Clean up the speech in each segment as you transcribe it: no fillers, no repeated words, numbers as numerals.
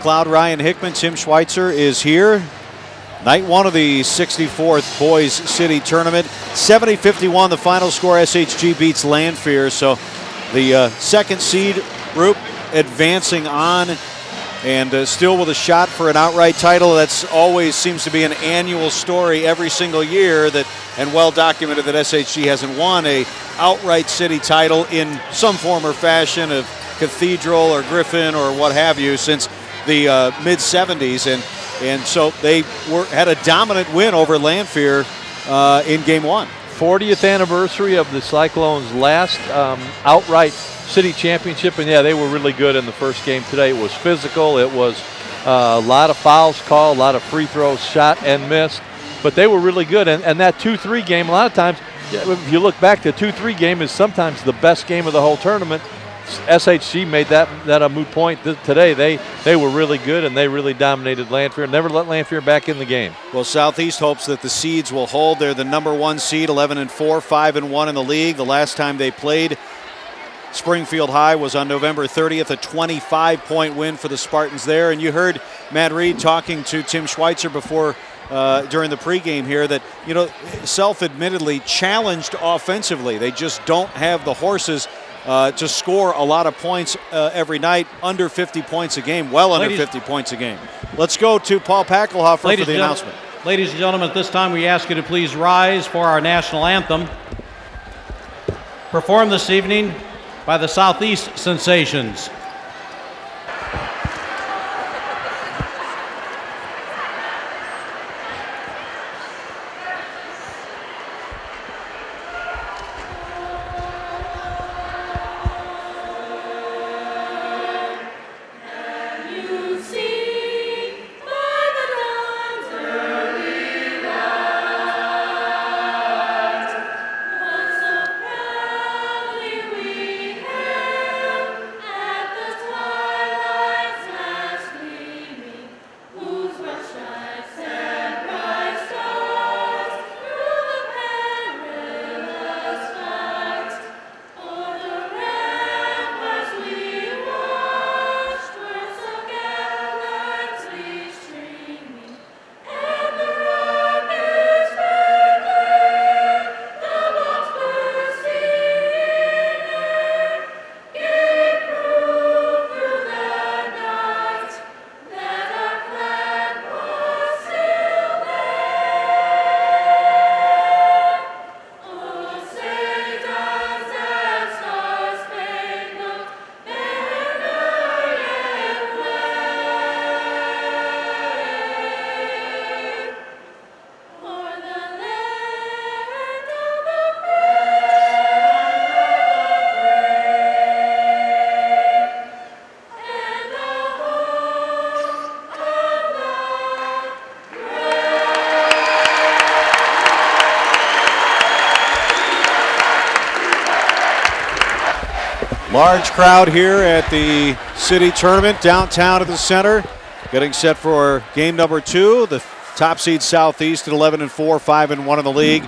Cloud, Ryan Hickman, Tim Schweitzer is here. Night one of the 64th Boys City Tournament. 70-51 the final score. SHG beats Lanphier. So the second seed group advancing on and still with a shot for an outright title. That's always seems to be an annual story every single year, that and well documented that SHG hasn't won a outright city title in some form or fashion of Cathedral or Griffin or what have you since the mid-70s. And so they had a dominant win over Lanphier in game one. 40th anniversary of the Cyclones' last outright city championship, and yeah, they were really good in the first game today. It was physical. It was a lot of fouls called, a lot of free throws shot and missed, but they were really good. And that 2-3 game, a lot of times, if you look back, the 2-3 game is sometimes the best game of the whole tournament. SHG made that a moot point today. They were really good, and they really dominated Lanphier. Never let Lanphier back in the game. Well, Southeast hopes that the seeds will hold. They're the #1 seed, 11-4, 5-1 in the league. The last time they played Springfield High was on November 30th, a 25-point win for the Spartans there. And you heard Matt Reed talking to Tim Schweitzer before during the pregame here that, you know, self-admittedly challenged offensively. They just don't have the horses to score a lot of points every night, under 50 points a game, well under 50 points a game. Let's go to Paul Packelhofer for the announcement. Ladies and gentlemen, at this time we ask you to please rise for our national anthem. Performed this evening by the Southeast Sensations. Large crowd here at the city tournament downtown at the center, getting set for game number 2. The top seed Southeast at 11-4, 5-1 in the league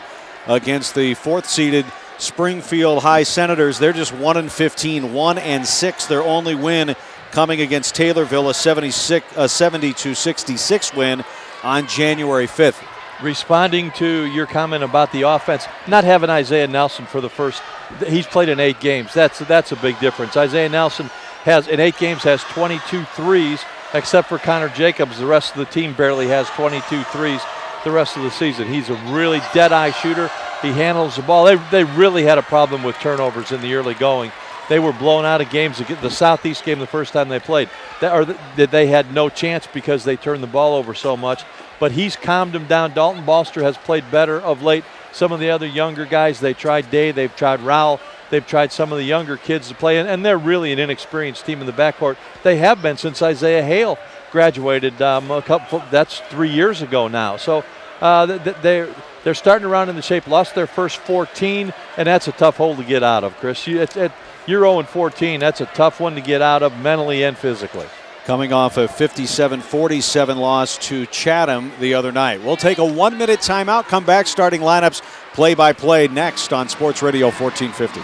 against the 4th seeded Springfield High Senators. They're just 1-15, 1-6. Their only win coming against Taylorville, a 70-66 win on January 5th. Responding to your comment about the offense, not having Isaiah Nelson for the first, he's played in 8 games. That's a big difference. Isaiah Nelson has, in 8 games, has 22 threes, except for Connor Jacobs. The rest of the team barely has 22 threes the rest of the season. He's a really dead-eye shooter. He handles the ball. They really had a problem with turnovers in the early going. They were blown out of games. The Southeast game the first time they played, they had no chance because they turned the ball over so much. But he's calmed them down. Dalton Balster has played better of late. Some of the other younger guys, they tried Day, they've tried Rowell, they've tried some of the younger kids to play, and they're really an inexperienced team in the backcourt. They have been since Isaiah Hale graduated. That's 3 years ago now. So they're starting around in the shape. Lost their first 14, and that's a tough hole to get out of, Chris. You're 0-14. That's a tough one to get out of mentally and physically. Coming off a 57-47 loss to Chatham the other night. We'll take a 1-minute timeout, come back, starting lineups play-by-play next on Sports Radio 1450.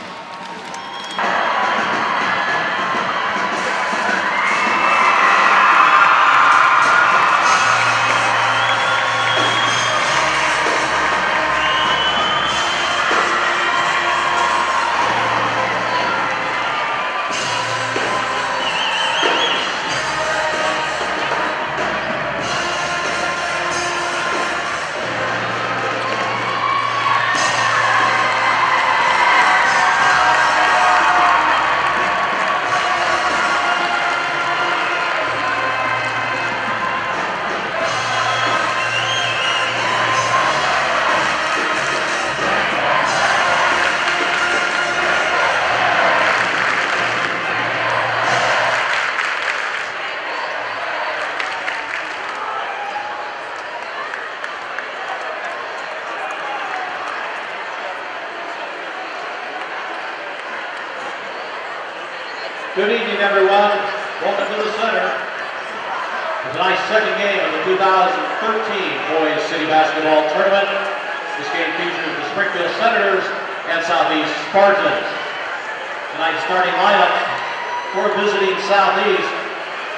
Good evening, everyone. Welcome to the center. Tonight's second game of the 2013 Boys City Basketball Tournament. This game features the Springfield Senators and Southeast Spartans. Tonight's starting lineup for visiting Southeast.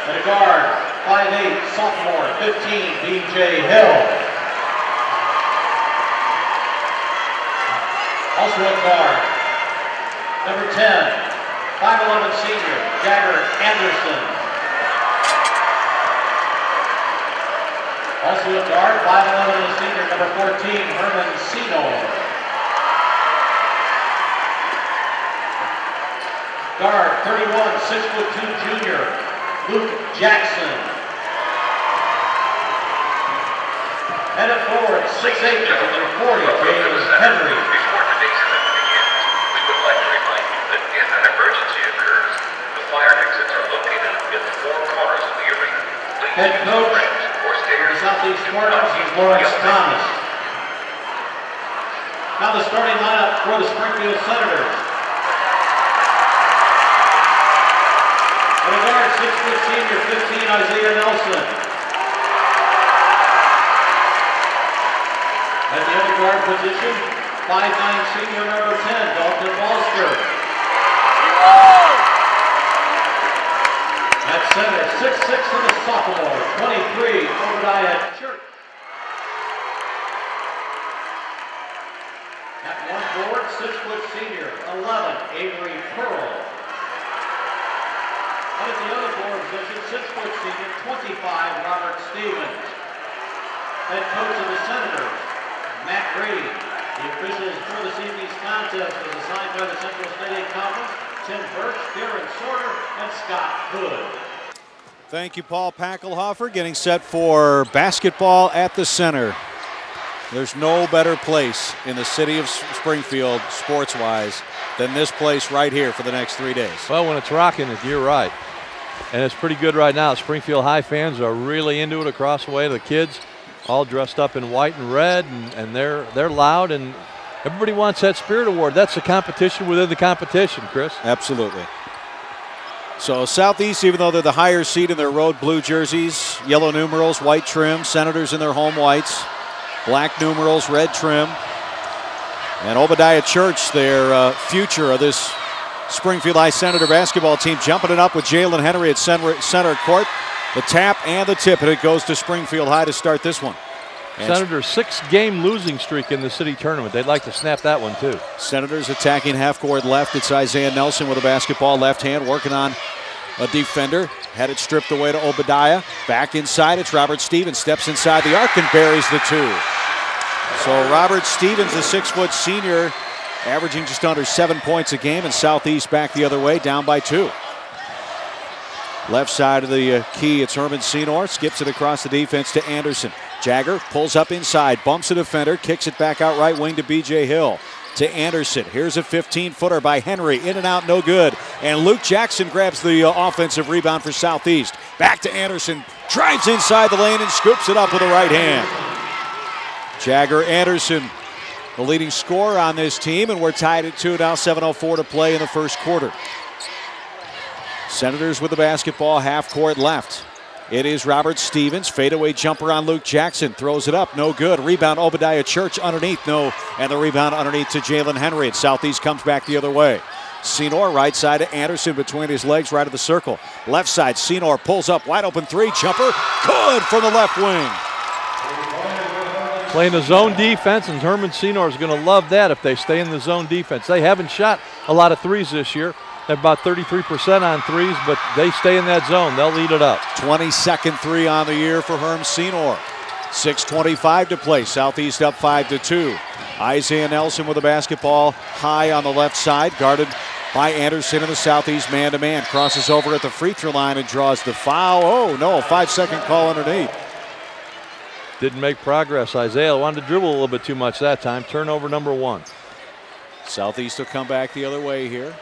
At a guard, 5'8", sophomore, 15, B.J. Hill. Also at guard, number 10, 5'11", senior, Jagger Anderson. Also at guard, 5'11", senior, number 14, Herman Senor. Guard, 31, 6'2", junior, Luke Jackson. And at forward, 6'8", number 40, James Henry. Before today's event begins, we would like to remind you that if an emergency occurs, the fire exits are located in the four corners of the arena. Please Head coach or for stairs. the Southeast Spartans is Lawrence Thomas. Now the starting lineup for the Springfield Senators. At a guard, 6', senior, 15, Isaiah Nelson. At the other guard position, 5'9", senior, number 10, Dalton Foster. At center, 6'6", and a sophomore, 23, Obadiah Church. At one board, 6' senior, 11, Avery Pearl. And at the other board position, 6' senior, 25, Robert Stevens. Head coach of the Senators, Matt Grady. The officials for this evening's contest was assigned by the Central State Conference, Tim Birch, Darren Sorter, and Scott Hood. Thank you, Paul Packelhofer, getting set for basketball at the center. There's no better place in the city of Springfield, sports-wise, than this place right here for the next 3 days. Well, when it's rocking, you're right. And it's pretty good right now. Springfield High fans are really into it across the way. The kids all dressed up in white and red, and they're loud, and everybody wants that Spirit Award. That's the competition within the competition, Chris. Absolutely. So Southeast, even though they're the higher seed in their road blue jerseys, yellow numerals, white trim, Senators in their home whites, black numerals, red trim. And Obadiah Church, their future of this Springfield High Senator basketball team, jumping it up with Jalen Henry at center court. The tap and the tip, and it goes to Springfield High to start this one. And Senators' 6-game losing streak in the city tournament. They'd like to snap that one too. Senators attacking half court left. It's Isaiah Nelson with a basketball, left hand, working on a defender. Had it stripped away to Obadiah. Back inside, it's Robert Stevens. Steps inside the arc and buries the two. So Robert Stevens, the 6' senior, averaging just under 7 points a game, and Southeast back the other way, down by 2. Left side of the key, it's Herman Senor. Skips it across the defense to Anderson. Jagger pulls up inside, bumps a defender, kicks it back out right wing to B.J. Hill. To Anderson. Here's a 15-footer by Henry. In and out, no good. And Luke Jackson grabs the offensive rebound for Southeast. Back to Anderson. Drives inside the lane and scoops it up with the right hand. Jagger Anderson, the leading scorer on this team, and we're tied at 2 now, 7:04 to play in the first quarter. Senators with the basketball, half court left. It is Robert Stevens, fadeaway jumper on Luke Jackson, throws it up, no good. Rebound Obadiah Church underneath, no, and the rebound underneath to Jalen Henry. And Southeast comes back the other way. Senor right side to Anderson between his legs, right of the circle. Left side, Senor pulls up, wide open three, jumper, good from the left wing. Playing the zone defense, and Herman Senor is going to love that if they stay in the zone defense. They haven't shot a lot of threes this year. They're about 33% on threes, but they stay in that zone. They'll eat it up. 22nd three on the year for Herm Senor. 6:25 to play. Southeast up 5-2. Isaiah Nelson with the basketball high on the left side, guarded by Anderson in the Southeast man-to-man. Crosses over at the free throw line and draws the foul. Oh, no, 5-second call underneath. Didn't make progress. Isaiah wanted to dribble a little bit too much that time. Turnover number 1. Southeast will come back the other way here.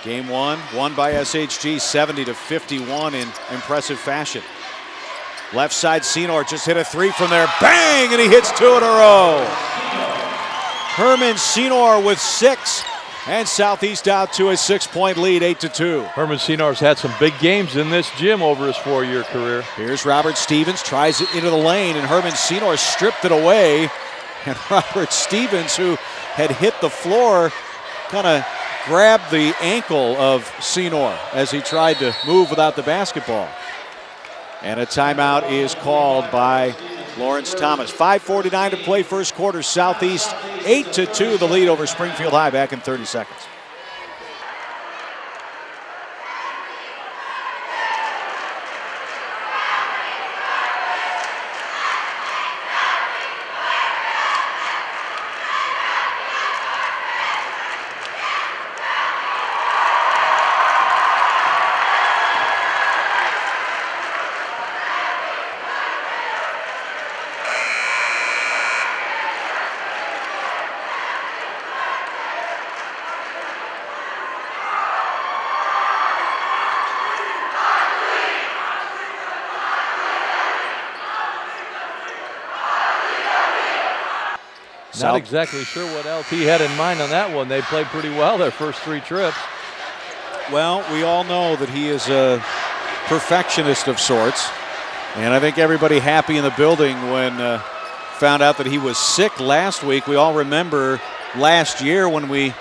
Game 1, won by SHG 70-51 in impressive fashion. Left side, Senor just hit a three from there. Bang! And he hits 2 in a row. Herman Senor with 6. And Southeast out to a 6-point lead, 8-2. Herman Senor's had some big games in this gym over his 4-year career. Here's Robert Stevens, tries it into the lane, and Herman Senor stripped it away. And Robert Stevens, who had hit the floor, kind of grabbed the ankle of Senor as he tried to move without the basketball. And a timeout is called by Lawrence Thomas. 5:49 to play first quarter. Southeast 8-2, the lead over Springfield High back in 30 seconds. Not exactly sure what LT had in mind on that one. They played pretty well their first 3 trips. Well, we all know that he is a perfectionist of sorts. And I think everybody happy in the building when found out that he was sick last week. We all remember last year when we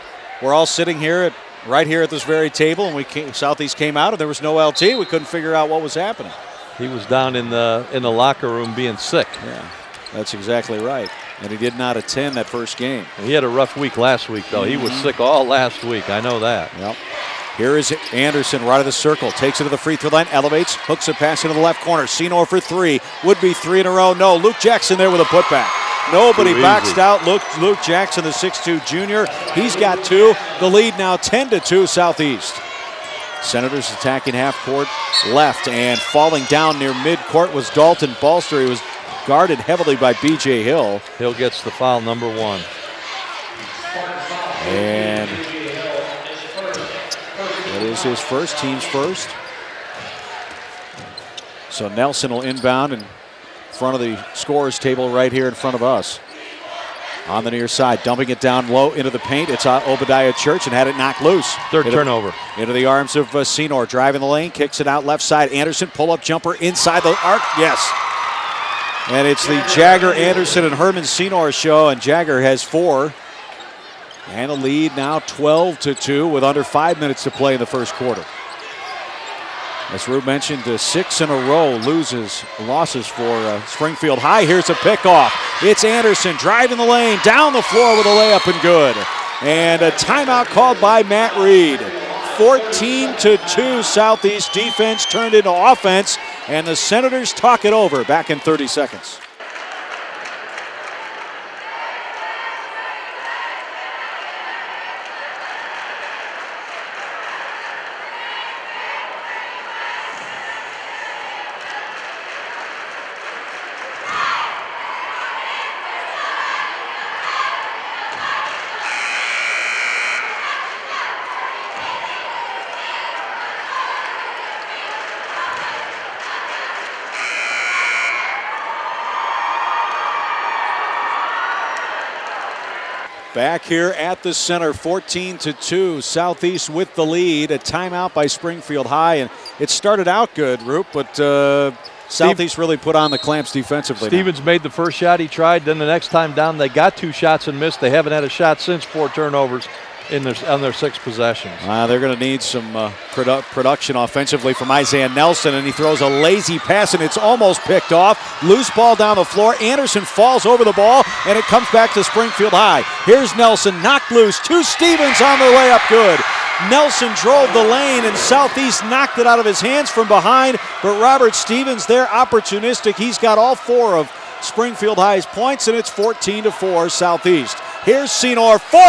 were all sitting here right here at this very table, and Southeast came out and there was no LT. We couldn't figure out what was happening. He was down in the locker room being sick. Yeah, that's exactly right. And he did not attend that first game. He had a rough week last week, though. He was sick all last week. I know that. Yep. Here is Anderson right of the circle. Takes it to the free throw line. Elevates. Hooks a pass into the left corner. Senor for 3. Would be 3 in a row. No. Luke Jackson there with a putback. Nobody boxed out Luke Jackson, the 6'2 junior. He's got 2. The lead now 10-2 Southeast. Senators attacking half court left, and falling down near midcourt was Dalton Balster. He was guarded heavily by B.J. Hill. Hill gets the foul, number 1. And that is his first, team's first. So Nelson will inbound in front of the scorer's table right here in front of us. On the near side, dumping it down low into the paint. It's Obadiah Church and had it knocked loose. Third turnover. Into the arms of Senor. Driving the lane, kicks it out left side. Anderson, pull-up jumper inside the arc. Yes. And it's the Jagger, Anderson, and Herman Senor show, and Jagger has 4. And a lead now 12-2 with under 5 minutes to play in the first quarter. As Rube mentioned, 6 in a row losses for Springfield High. Here's a pickoff. It's Anderson driving the lane, down the floor with a layup and good. And a timeout called by Matt Reed. 14-2 Southeast defense turned into offense, and the Senators talk it over back in 30 seconds. Back here at the center, 14-2, Southeast with the lead. A timeout by Springfield High, and it started out good, Roop, but Southeast really put on the clamps defensively. Stevens made the first shot he tried, then the next time down they got 2 shots and missed. They haven't had a shot since, 4 turnovers on their 6 possessions. They're going to need some production offensively from Isaiah Nelson, and he throws a lazy pass, and it's almost picked off. Loose ball down the floor. Anderson falls over the ball, and it comes back to Springfield High. Here's Nelson, knocked loose. 2 Stevens on their way up good. Nelson drove the lane, and Southeast knocked it out of his hands from behind, but Robert Stevens there opportunistic. He's got all 4 of Springfield High's points, and it's 14-4 Southeast. Here's Senor, 4-3, 3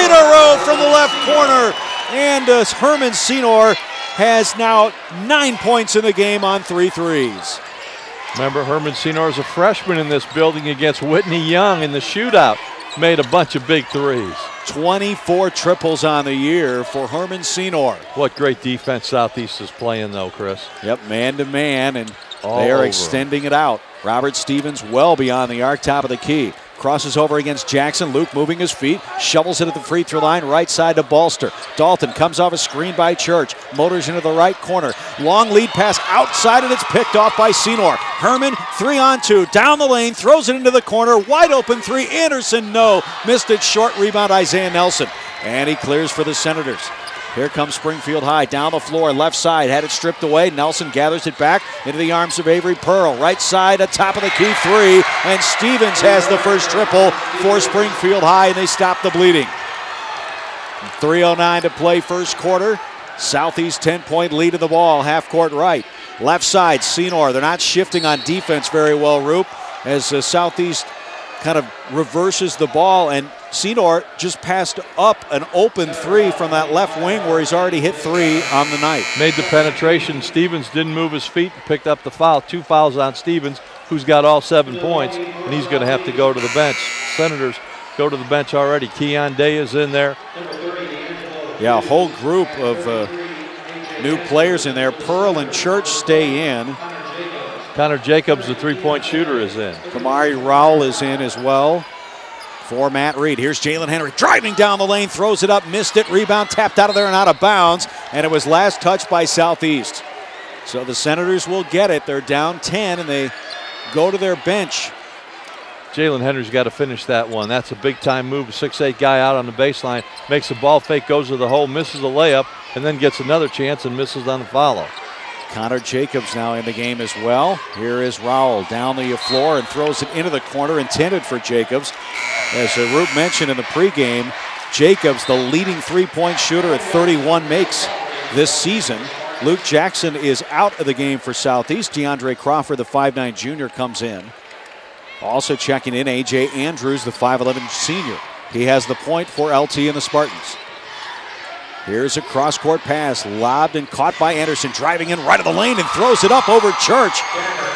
in a row from the left corner. And Herman Senor has now 9 points in the game on 3 threes. Remember, Herman Senor is a freshman in this building against Whitney Young in the shootout. Made a bunch of big threes. 24 triples on the year for Herman Senor. What great defense Southeast is playing, though, Chris. Yep, man-to-man, and they are extending it out. Robert Stevens well beyond the arc, top of the key. Crosses over against Jackson. Luke moving his feet. Shovels it at the free throw line. Right side to Balster. Dalton comes off a screen by Church. Motors into the right corner. Long lead pass outside, and it's picked off by Senor. Herman, 3-on-2. Down the lane. Throws it into the corner. Wide open three. Anderson, no. Missed it short. Rebound, Isaiah Nelson. And he clears for the Senators. Here comes Springfield High, down the floor, left side, had it stripped away. Nelson gathers it back into the arms of Avery Pearl. Right side, atop of the key three, and Stevens has the first triple for Springfield High, and they stop the bleeding. 3:09 to play first quarter. Southeast 10-point lead of the ball, half court right. Left side, Senor. They're not shifting on defense very well, Roop, as Southeast kind of reverses the ball, and Senor just passed up an open three from that left wing where he's already hit three on the night. Made the penetration. Stevens didn't move his feet and picked up the foul. 2 fouls on Stevens, who's got all 7 points, and he's going to have to go to the bench. Senators go to the bench already. Keon Day is in there. Yeah, a whole group of new players in there. Pearl and Church stay in. Connor Jacobs, the three-point shooter, is in. Kamari Rowell is in as well for Matt Reed. Here's Jalen Henry driving down the lane, throws it up, missed it, rebound tapped out of there and out of bounds, and it was last touched by Southeast. So the Senators will get it. They're down 10, and they go to their bench. Jalen Henry's got to finish that one. That's a big-time move. A 6'8" guy out on the baseline, makes a ball fake, goes to the hole, misses a layup, and then gets another chance and misses on the follow. Connor Jacobs now in the game as well. Here is Rowell down the floor and throws it into the corner, intended for Jacobs. As Roop mentioned in the pregame, Jacobs, the leading three-point shooter at 31 makes this season. Luke Jackson is out of the game for Southeast. DeAndre Crawford, the 5'9" junior, comes in. Also checking in, A.J. Andrews, the 5'11" senior. He has the point for LT and the Spartans. Here's a cross-court pass, lobbed and caught by Anderson, driving in right of the lane and throws it up over Church.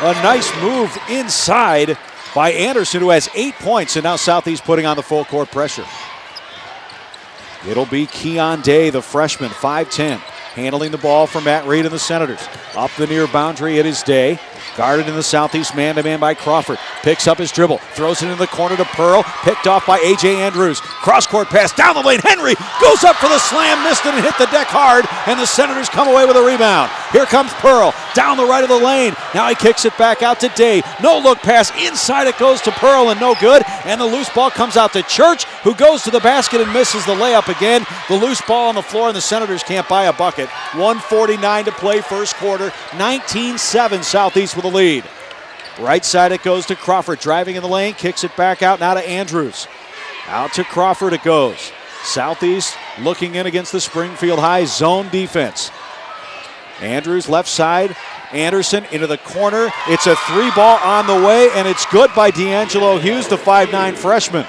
A nice move inside by Anderson, who has 8 points, and now Southeast putting on the full court pressure. It'll be Keon Day, the freshman, 5'10", handling the ball for Matt Reed and the Senators. Up the near boundary, it is Day. Guarded in the Southeast man-to-man by Crawford. Picks up his dribble, throws it into the corner to Pearl. Picked off by A.J. Andrews. Cross-court pass down the lane. Henry goes up for the slam, missed it and hit the deck hard, and the Senators come away with a rebound. Here comes Pearl down the right of the lane. Now he kicks it back out to Day. No-look pass. Inside it goes to Pearl and no good, and the loose ball comes out to Church, who goes to the basket and misses the layup again. The loose ball on the floor, and the Senators can't buy a bucket. 1:49 to play first quarter. 19-7 Southeast with the lead. Right side it goes to Crawford, driving in the lane, kicks it back out now to Andrews. Out to Crawford it goes. Southeast looking in against the Springfield High zone defense. Andrews left side, Anderson into the corner. It's a three ball on the way, and it's good by D'Angelo Hughes, the 5'9" freshman.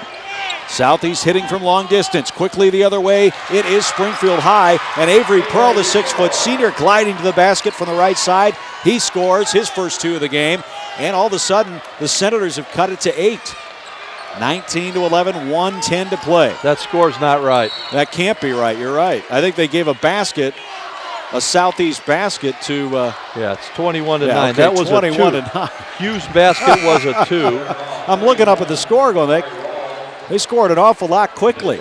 Southeast hitting from long distance. Quickly the other way, it is Springfield High, and Avery Pearl, the 6' senior, gliding to the basket from the right side. He scores his first 2 of the game, and all of a sudden, the Senators have cut it to 8. 19-11, 1:10 to play. That score's not right. That can't be right, you're right. I think they gave a basket, a Southeast basket to... yeah, it's 21-9. Okay, that was 21-9. Hughes' basket was a 2. I'm looking up at the score going, they scored an awful lot quickly.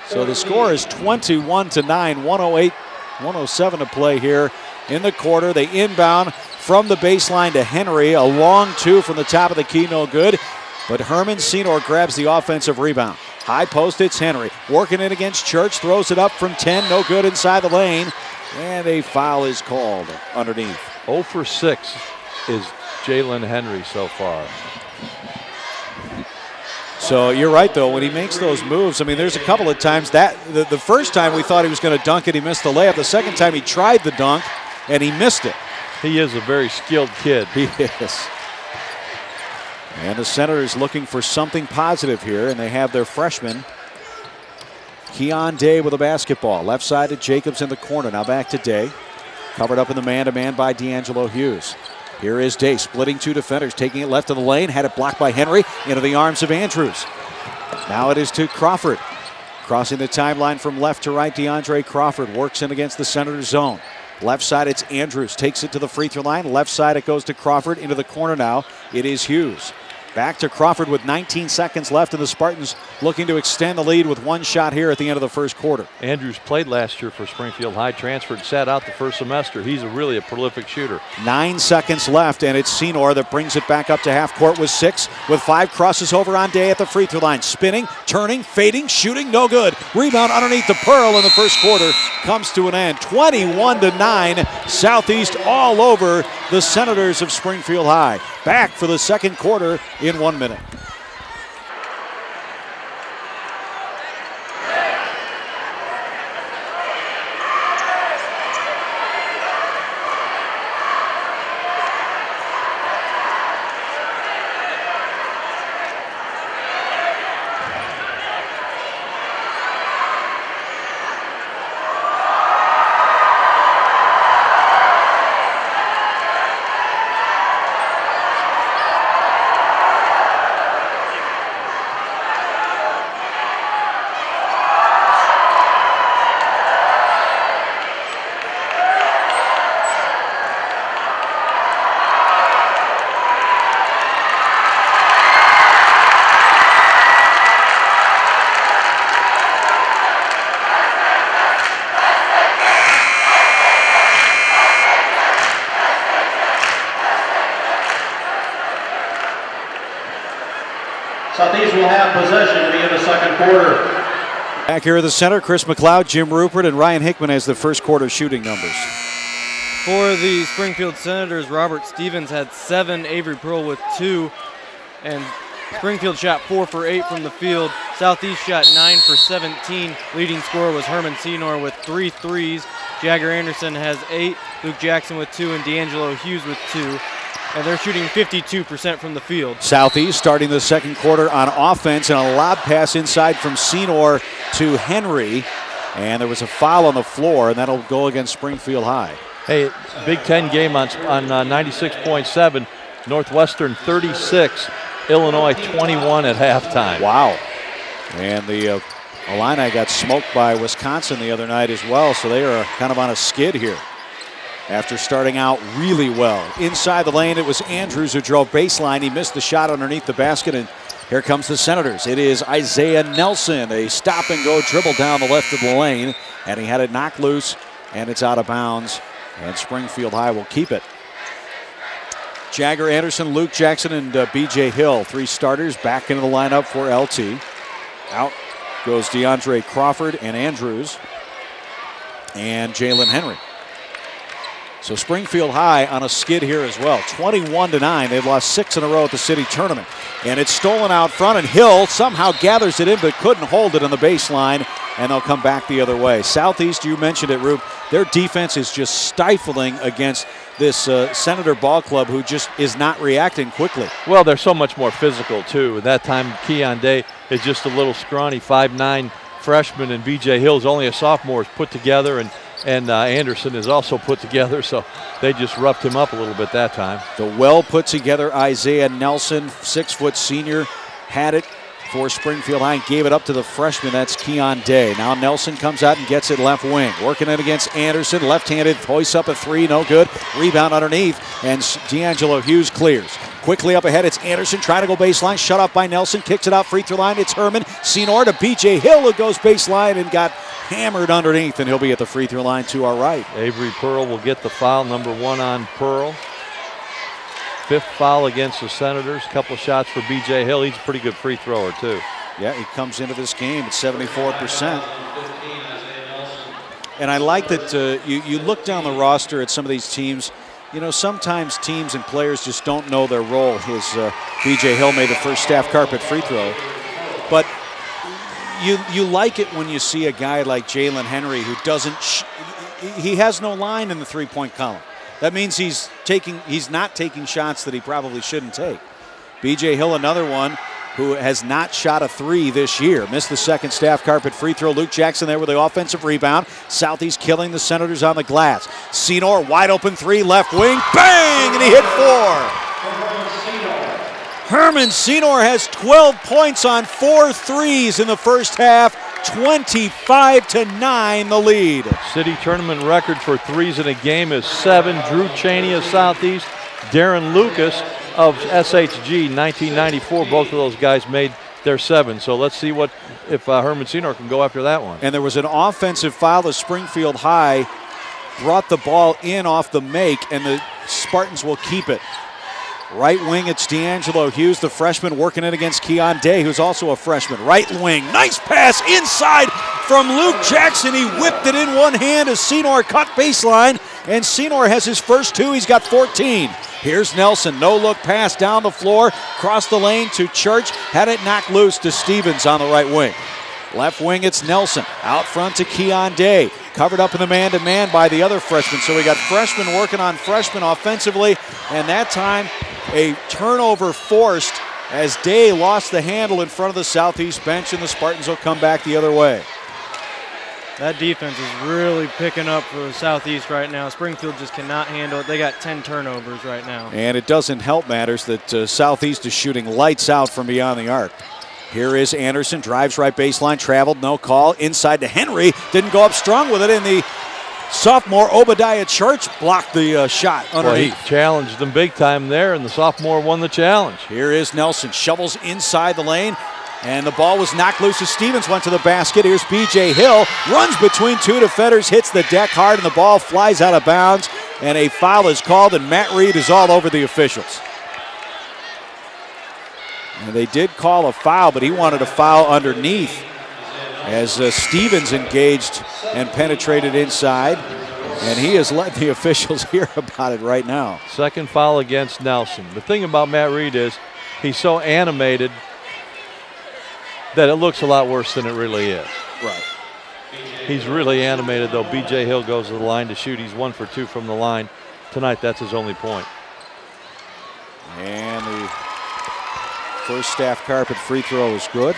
So the score is 21-9, 107 to play here in the quarter. They inbound from the baseline to Henry. A long 2 from the top of the key, no good. But Herman Senor grabs the offensive rebound. High post, it's Henry. Working it against Church, throws it up from 10, no good inside the lane. And a foul is called underneath. 0 for 6 is Jalen Henry so far. So you're right, though, when he makes those moves, I mean, there's a couple of times that the first time we thought he was going to dunk it, he missed the layup. The second time he tried the dunk, and he missed it. He is a very skilled kid. He is. And the Senators looking for something positive here, and they have their freshman, Keon Day, with a basketball. Left side to Jacobs in the corner. Now back to Day. Covered up in the man-to-man by D'Angelo Hughes. Here is Day, splitting 2 defenders, taking it left of the lane, had it blocked by Henry, into the arms of Andrews. Now it is to Crawford. Crossing the timeline from left to right, DeAndre Crawford works in against the Senators zone. Left side, it's Andrews, takes it to the free throw line. Left side, it goes to Crawford, into the corner now. It is Hughes. Back to Crawford with 19 seconds left, and the Spartans looking to extend the lead with one shot here at the end of the first quarter. Andrews played last year for Springfield High, transferred, sat out the first semester. He's really a prolific shooter. 9 seconds left, and it's Senor that brings it back up to half court with 6, with 5, crosses over on Day at the free throw line. Spinning, turning, fading, shooting, no good. Rebound underneath the Pearl in the first quarter comes to an end. 21-9, Southeast all over the Senators of Springfield High. Back for the second quarter in 1 minute. Southeast will have possession at the end of the second quarter. Back here at the center, Chris McLeod, Jim Rupert, and Ryan Hickman as the first quarter shooting numbers. For the Springfield Senators, Robert Stevens had 7, Avery Pearl with 2, and Springfield shot 4 for 8 from the field. Southeast shot 9 for 17. Leading scorer was Herman Senor with 3 threes. Jagger Anderson has 8, Luke Jackson with 2, and D'Angelo Hughes with 2. And they're shooting 52% from the field. Southeast starting the second quarter on offense, and a lob pass inside from Senor to Henry. And there was a foul on the floor, and that'll go against Springfield High. Hey, Big Ten game on 96.7, Northwestern 36, Illinois 21 at halftime. Wow. And the Illini got smoked by Wisconsin the other night as well, so they are kind of on a skid here after starting out really well. Inside the lane, it was Andrews who drove baseline. He missed the shot underneath the basket, and here comes the Senators. It is Isaiah Nelson, a stop-and-go dribble down the left of the lane, and he had it knocked loose, and it's out of bounds, and Springfield High will keep it. Jagger Anderson, Luke Jackson, and B.J. Hill, 3 starters back into the lineup for LT. Out goes DeAndre Crawford and Andrews and Jalen Henry. So Springfield High on a skid here as well. 21-9. They've lost 6 in a row at the city tournament. And it's stolen out front, and Hill somehow gathers it in but couldn't hold it on the baseline, and they'll come back the other way. Southeast, you mentioned it, Rube, their defense is just stifling against this Senator ball club who just is not reacting quickly. Well, they're so much more physical, too. At that time, Keon Day is just a little scrawny 5'9" freshman, and B.J. Hill is only a sophomore, is put together, and Anderson is also put together, so they just roughed him up a little bit that time. The well put together Isaiah Nelson, 6-foot senior, had it for Springfield High and gave it up to the freshman. That's Keon Day. Now Nelson comes out and gets it left wing. Working it against Anderson, left-handed, hoists up a 3, no good. Rebound underneath, and D'Angelo Hughes clears. Quickly up ahead, it's Anderson trying to go baseline, shut off by Nelson, kicks it out free throw line. It's Herman Senor to B.J. Hill, who goes baseline and got hammered underneath, and he'll be at the free throw line to our right. Avery Pearl will get the foul, number 1 on Pearl. 5th foul against the Senators. Couple shots for B.J. Hill. He's a pretty good free thrower, too. Yeah, he comes into this game at 74%. And I like that you look down the roster at some of these teams. You know, sometimes teams and players just don't know their role. His B.J. Hill made the first staff carpet free throw. But you like it when you see a guy like Jalen Henry who doesn't, he has no line in the three-point column. That means he's not taking shots that he probably shouldn't take. B.J. Hill, another one who has not shot a 3 this year. Missed the second staff carpet free throw. Luke Jackson there with the offensive rebound. Southeast killing the Senators on the glass. Senor, wide open 3, left wing, bang, and he hit 4. Herman Senor has 12 points on 4 threes in the first half. 25-9 the lead. City tournament record for threes in a game is 7. Drew Cheney of Southeast, Darren Lucas of SHG 1994. Both of those guys made their 7. So let's see if Herman Senior can go after that one. And there was an offensive foul to Springfield High. Brought the ball in off the make, and the Spartans will keep it. Right wing, it's D'Angelo Hughes, the freshman, working it against Keon Day, who's also a freshman. Right wing, nice pass inside from Luke Jackson. He whipped it in one hand as Senor cut baseline, and Senor has his first 2. He's got 14. Here's Nelson, no-look pass down the floor, cross the lane to Church, had it knocked loose to Stevens on the right wing. Left wing, it's Nelson. Out front to Keon Day. Covered up in the man-to-man by the other freshman. So we got freshmen working on freshmen offensively. And that time, a turnover forced as Day lost the handle in front of the Southeast bench, and the Spartans will come back the other way. That defense is really picking up for the Southeast right now. Springfield just cannot handle it. They got 10 turnovers right now. And it doesn't help matters that Southeast is shooting lights out from beyond the arc. Here is Anderson, drives right baseline, traveled, no call. Inside to Henry, didn't go up strong with it, and the sophomore Obadiah Church blocked the shot underneath. Well, he challenged them big time there, and the sophomore won the challenge. Here is Nelson, shovels inside the lane, and the ball was knocked loose as Stevens went to the basket. Here's B.J. Hill, runs between 2 defenders, hits the deck hard, and the ball flies out of bounds, and a foul is called, and Matt Reed is all over the officials. And they did call a foul, but he wanted a foul underneath as Stevens engaged and penetrated inside. And he has let the officials hear about it right now. Second foul against Nelson. The thing about Matt Reed is he's so animated that it looks a lot worse than it really is. Right. He's really animated, though. B.J. Hill goes to the line to shoot. He's 1 for 2 from the line. Tonight, that's his only point. And the first staff carpet free throw is good.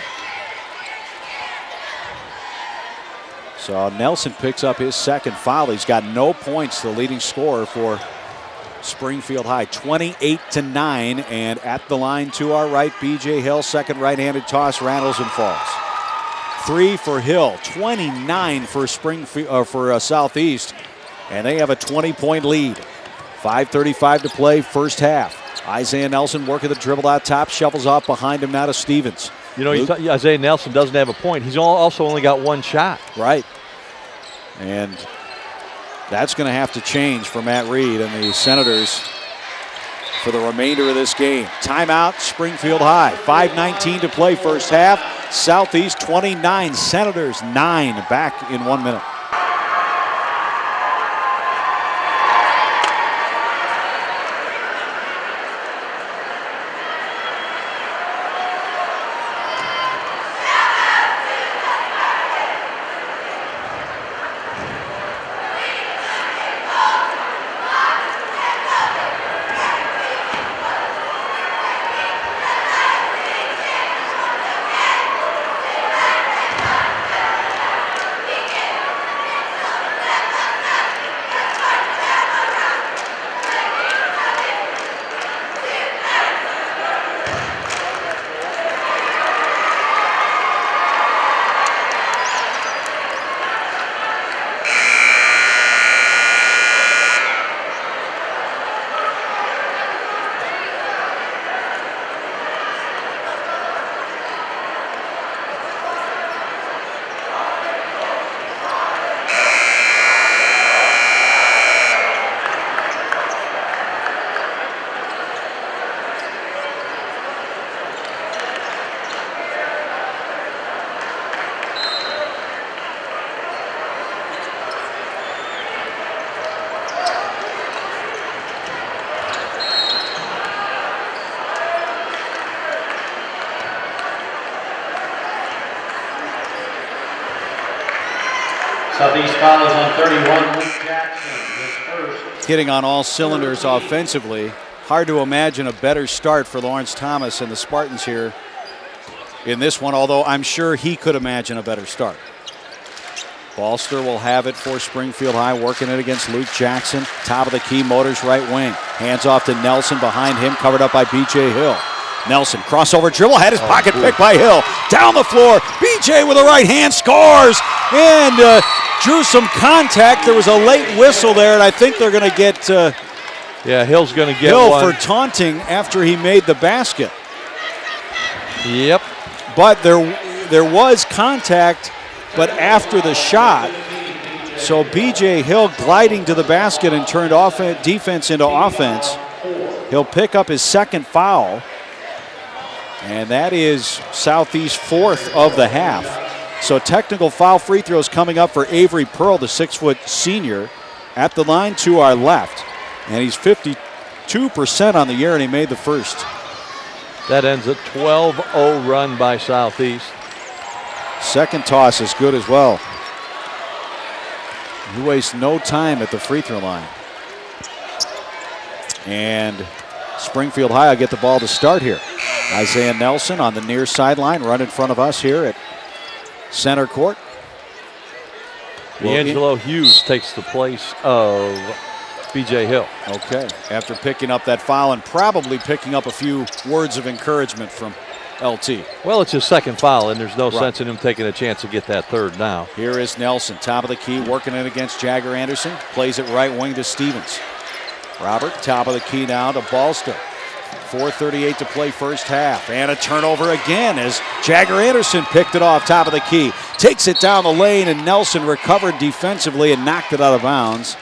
So Nelson picks up his second foul. He's got no points, the leading scorer for Springfield High. 28-9, and at the line to our right, B.J. Hill, second right-handed toss, rattles and falls. 3 for Hill, 29 for Springfield for Southeast, and they have a 20-point lead. 5:35 to play, first half. Isaiah Nelson working the dribble out top, shovels off behind him now to Stevens. You know, Isaiah Nelson doesn't have a point. He's also only got 1 shot. Right. And that's going to have to change for Matt Reed and the Senators for the remainder of this game. Timeout, Springfield High. 5:19 to play, first half. Southeast 29, Senators 9. Back in 1 minute. Southeast fouls on 31, Luke Jackson, his first. Hitting on all cylinders offensively. Hard to imagine a better start for Lawrence Thomas and the Spartans here in this one, although I'm sure he could imagine a better start. Balster will have it for Springfield High, working it against Luke Jackson. Top of the key, Motors right wing. Hands off to Nelson, behind him, covered up by B.J. Hill. Nelson, crossover dribble, had his pocket picked by Hill. Down the floor, B.J. with a right hand, scores! And drew some contact. There was a late whistle there, and I think they're going to get Yeah, Hill's going to get Hill one. for taunting after he made the basket. Yep. But there was contact, but after the shot. So B.J. Hill gliding to the basket and turned defense into offense. He'll pick up his second foul. And that is Southeast 4th of the half. So technical foul free throws coming up for Avery Pearl, the 6-foot senior, at the line to our left. And he's 52% on the year, and he made the first. That ends a 12-0 run by Southeast. Second toss is good as well. He wastes no time at the free throw line. And Springfield High will get the ball to start here. Isaiah Nelson on the near sideline, right in front of us here at center court. D'Angelo Hughes takes the place of B.J. Hill. Okay, after picking up that foul and probably picking up a few words of encouragement from LT. Well, it's his second foul, and there's no sense in him taking a chance to get that third now. Here is Nelson, top of the key, working it against Jagger Anderson. Plays it right wing to Stevens. Robert, top of the key now to Ballster. 4:38 to play first half. And a turnover again as Jagger Anderson picked it off top of the key. Takes it down the lane, and Nelson recovered defensively and knocked it out of bounds.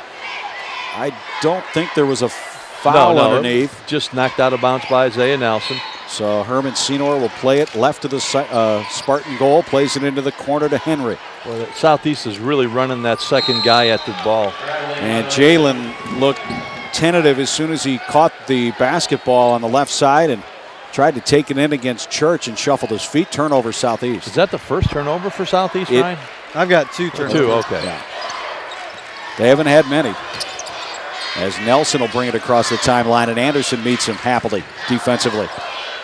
I don't think there was a foul underneath. Just knocked out of bounds by Isaiah Nelson. So Herman Senor will play it left of the Spartan goal, plays it into the corner to Henry. Well, Southeast is really running that second guy at the ball. And Jalen looked tentative as soon as he caught the basketball on the left side and tried to take it in against Church and shuffled his feet. Turnover Southeast. Is that the first turnover for Southeast, Ryan? I've got 2 turnovers. 2, okay. Yeah. They haven't had many. As Nelson will bring it across the timeline, and Anderson meets him happily defensively.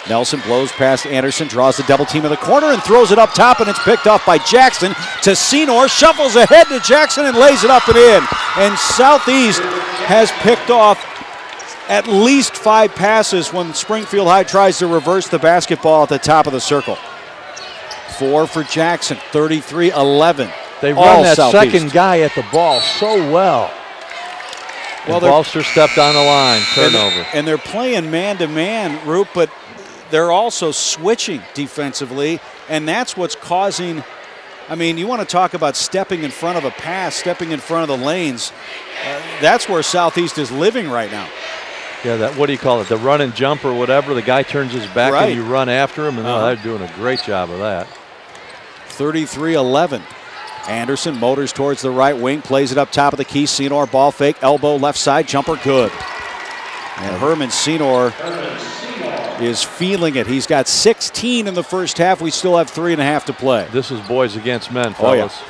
Nelson blows past Anderson, draws the double team in the corner and throws it up top, and it's picked off by Jackson to Senor, shuffles ahead to Jackson and lays it up and in. And Southeast has picked off at least 5 passes when Springfield High tries to reverse the basketball at the top of the circle. 4 for Jackson, 33-11. They run that second guy at the ball so well. Well, Balster stepped on the line, turnover. And they're playing man-to-man, Roop, but they're also switching defensively, and that's what's causing, I mean, you want to talk about stepping in front of a pass, stepping in front of the lanes. That's where Southeast is living right now. Yeah, that, what do you call it, the run and jump or whatever. The guy turns his back and you run after him, and they're doing a great job of that. 33-11. Anderson motors towards the right wing, plays it up top of the key. Senor ball fake, elbow left side, jumper good. And Herman Senor is feeling it. He's got 16 in the first half. We still have 3.5 to play. This is boys against men, fellas. Oh,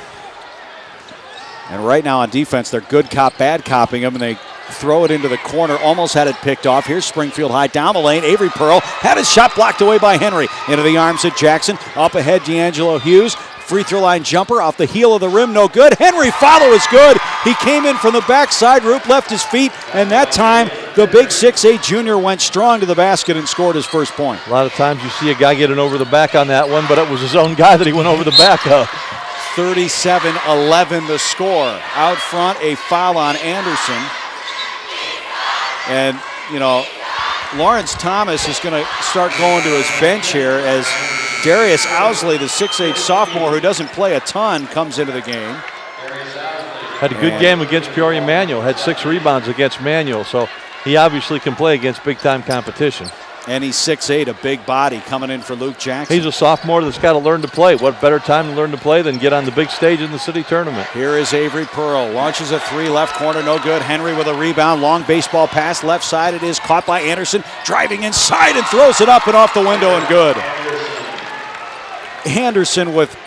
yeah. And right now on defense, they're good cop, bad copping them, and they throw it into the corner. Almost had it picked off. Here's Springfield High down the lane. Avery Pearl had his shot blocked away by Henry. Into the arms of Jackson. Up ahead, D'Angelo Hughes. Free throw line jumper off the heel of the rim, no good. Henry follow is good. He came in from the backside, Roop left his feet, and that time the big 6'8 junior went strong to the basket and scored his first point. A lot of times you see a guy getting over the back on that one, but it was his own guy that he went over the back of. 37-11 the score. Out front, a foul on Anderson. And, you know, Lawrence Thomas is going to start going to his bench here as Darius Owsley, the 6'8 sophomore who doesn't play a ton, comes into the game. Had a good game against Peoria Manual. Had 6 rebounds against Manual, so he obviously can play against big-time competition. And he's 6'8", a big body coming in for Luke Jackson. He's a sophomore that's got to learn to play. What better time to learn to play than get on the big stage in the city tournament? Here is Avery Pearl. Launches a 3, left corner, no good. Henry with a rebound. Long baseball pass, left side. It is caught by Anderson. Driving inside and throws it up and off the window and good. Anderson with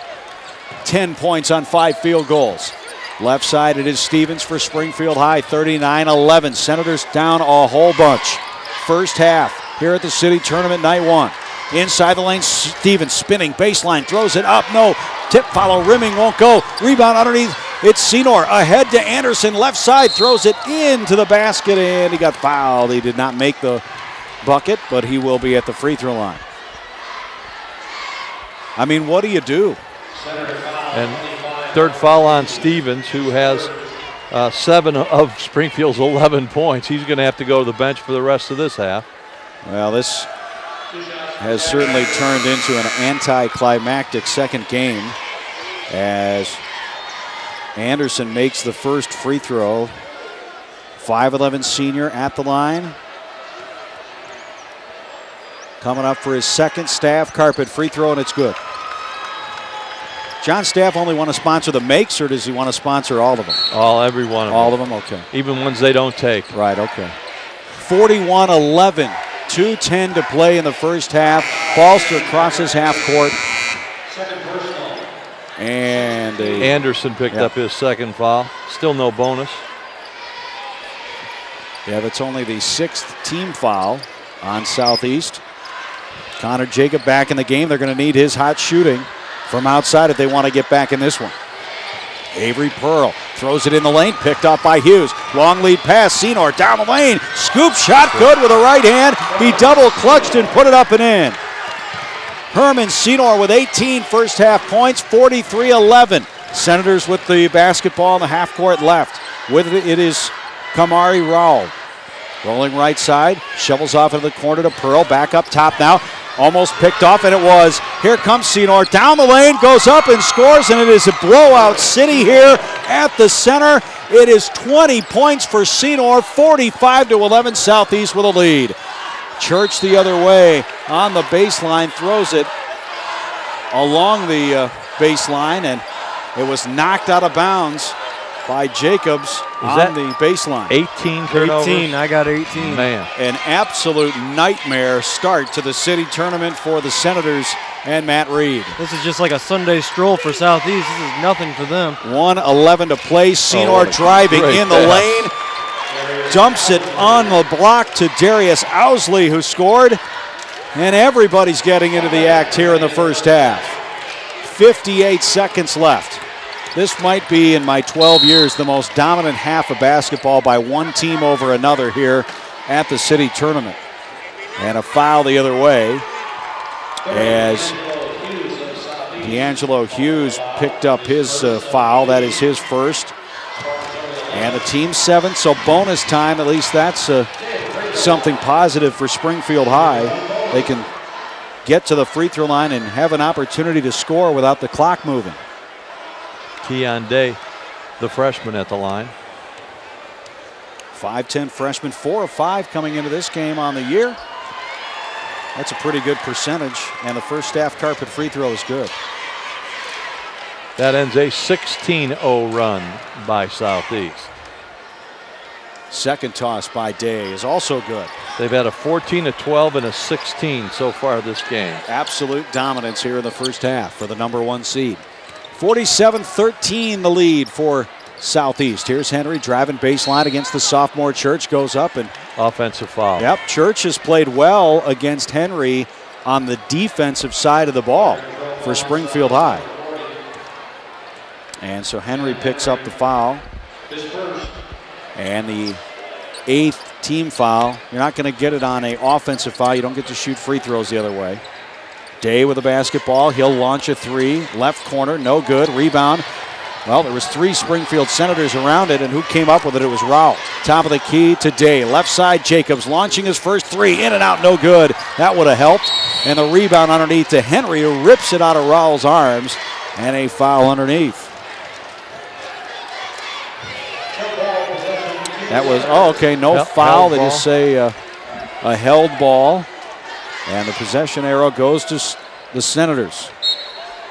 10 points on 5 field goals. Left side, it is Stevens for Springfield High, 39-11. Senators down a whole bunch. First half here at the city tournament, night 1. Inside the lane, Stevens spinning, baseline, throws it up, no. Tip follow, rimming, won't go. Rebound underneath, it's Senor. Ahead to Anderson, left side, throws it into the basket, and he got fouled. He did not make the bucket, but he will be at the free throw line. I mean, what do you do? And third foul on Stevens, who has 7 of Springfield's 11 points. He's going to have to go to the bench for the rest of this half. Well, this has certainly turned into an anticlimactic second game as Anderson makes the first free throw. 5'11" senior at the line. Coming up for his second Staff carpet free throw, and it's good. John Staff only want to sponsor the makes, or does he want to sponsor all of them? Every one of them. All of them, okay. Even ones they don't take. Right, okay. 41-11, 2:10 to play in the first half. Falster crosses half court. And Anderson picked up his second foul. Still no bonus. Yeah, that's only the 6th team foul on Southeast. Connor Jacob back in the game. They're going to need his hot shooting from outside if they want to get back in this one. Avery Pearl throws it in the lane, picked up by Hughes. Long lead pass, Senor down the lane. Scoop shot, good with a right hand. He double clutched and put it up and in. Herman Senor with 18 first half points, 43-11. Senators with the basketball in the half court left. With it is Kamari Rowell. Rolling right side, shovels off into the corner to Pearl. Back up top now. Almost picked off, and it was. Here comes Senor. Down the lane, goes up and scores, and it is a blowout city here at the center. It is 20 points for Senor, 45-11 Southeast with a lead. Church the other way on the baseline, throws it along the baseline, and it was knocked out of bounds by Jacobs on the baseline. 18 turnovers? 18, I got 18. Man. An absolute nightmare start to the city tournament for the Senators and Matt Reed. This is just like a Sunday stroll for Southeast. This is nothing for them. 1:11 to play. Senor driving in the lane. Dumps it on the block to Darius Owsley, who scored. And everybody's getting into the act here in the first half. 58 seconds left. This might be, in my 12 years, the most dominant half of basketball by one team over another here at the city tournament. And a foul the other way as D'Angelo Hughes picked up his foul. That is his first. And the team's 7th, so bonus time. At least that's something positive for Springfield High. They can get to the free throw line and have an opportunity to score without the clock moving. Keon Day, the freshman at the line. 5'10" freshman, 4 of 5 coming into this game on the year. That's a pretty good percentage, and the first Staff carpet free throw is good. That ends a 16-0 run by Southeast. Second toss by Day is also good. They've had a 14-12 and a 16 so far this game. Absolute dominance here in the first half for the #1 seed. 47-13 the lead for Southeast. Here's Henry driving baseline against the sophomore Church. Goes up and offensive foul. Yep, Church has played well against Henry on the defensive side of the ball for Springfield High. And so Henry picks up the foul. And the 8th team foul. You're not going to get it on an offensive foul. You don't get to shoot free throws the other way. Day with the basketball. He'll launch a 3. Left corner, no good. Rebound. Well, there was 3 Springfield Senators around it, and who came up with it? It was Rowell. Top of the key to Day. Left side, Jacobs launching his first 3. In and out, no good. That would have helped. And the rebound underneath to Henry, who rips it out of Rowell's arms. And a foul underneath. That was, no foul. They just say a held ball. And the possession arrow goes to the Senators.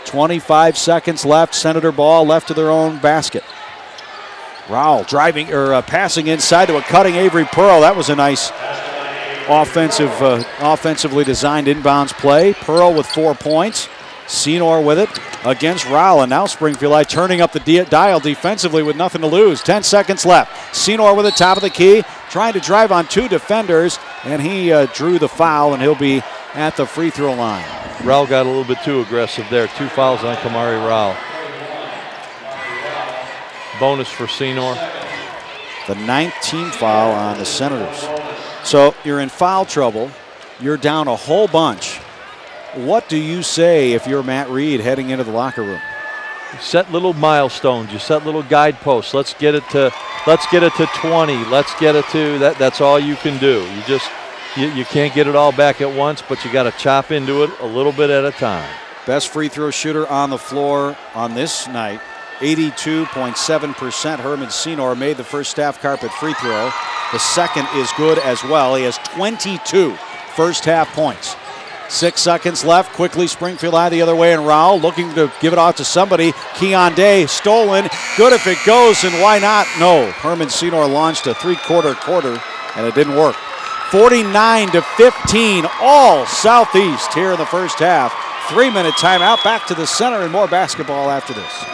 25 seconds left. Senator ball left to their own basket. Rowell passing inside to a cutting Avery Pearl. That was a nice offensively designed inbounds play. Pearl with 4 points. Senor with it against Rowell. And now Springfield High turning up the dial defensively with nothing to lose. 10 seconds left. Senor with the top of the key, trying to drive on 2 defenders, and he drew the foul, and he'll be at the free throw line. Rowell got a little bit too aggressive there. 2 fouls on Kamari Rowell. Bonus for Senor. The 9th team foul on the Senators. So you're in foul trouble. You're down a whole bunch. What do you say if you're Matt Reed heading into the locker room? You set little milestones. You set little guideposts. Let's get it to let's get it to 20. Let's get it to that. That's all you can do. You can't get it all back at once, but you got to chop into it a little bit at a time. Best free throw shooter on the floor on this night, 82.7%. Herman Senor made the first staff carpet free throw. The second is good as well. He has 22 first half points. 6 seconds left. Quickly Springfield High the other way, and Rowell looking to give it off to somebody. Keon Day stolen. Good if it goes, and why not? No. Herman Senor launched a three-quarter, and it didn't work. 49-15, all Southeast here in the first half. 3-minute timeout. Back to the center and more basketball after this.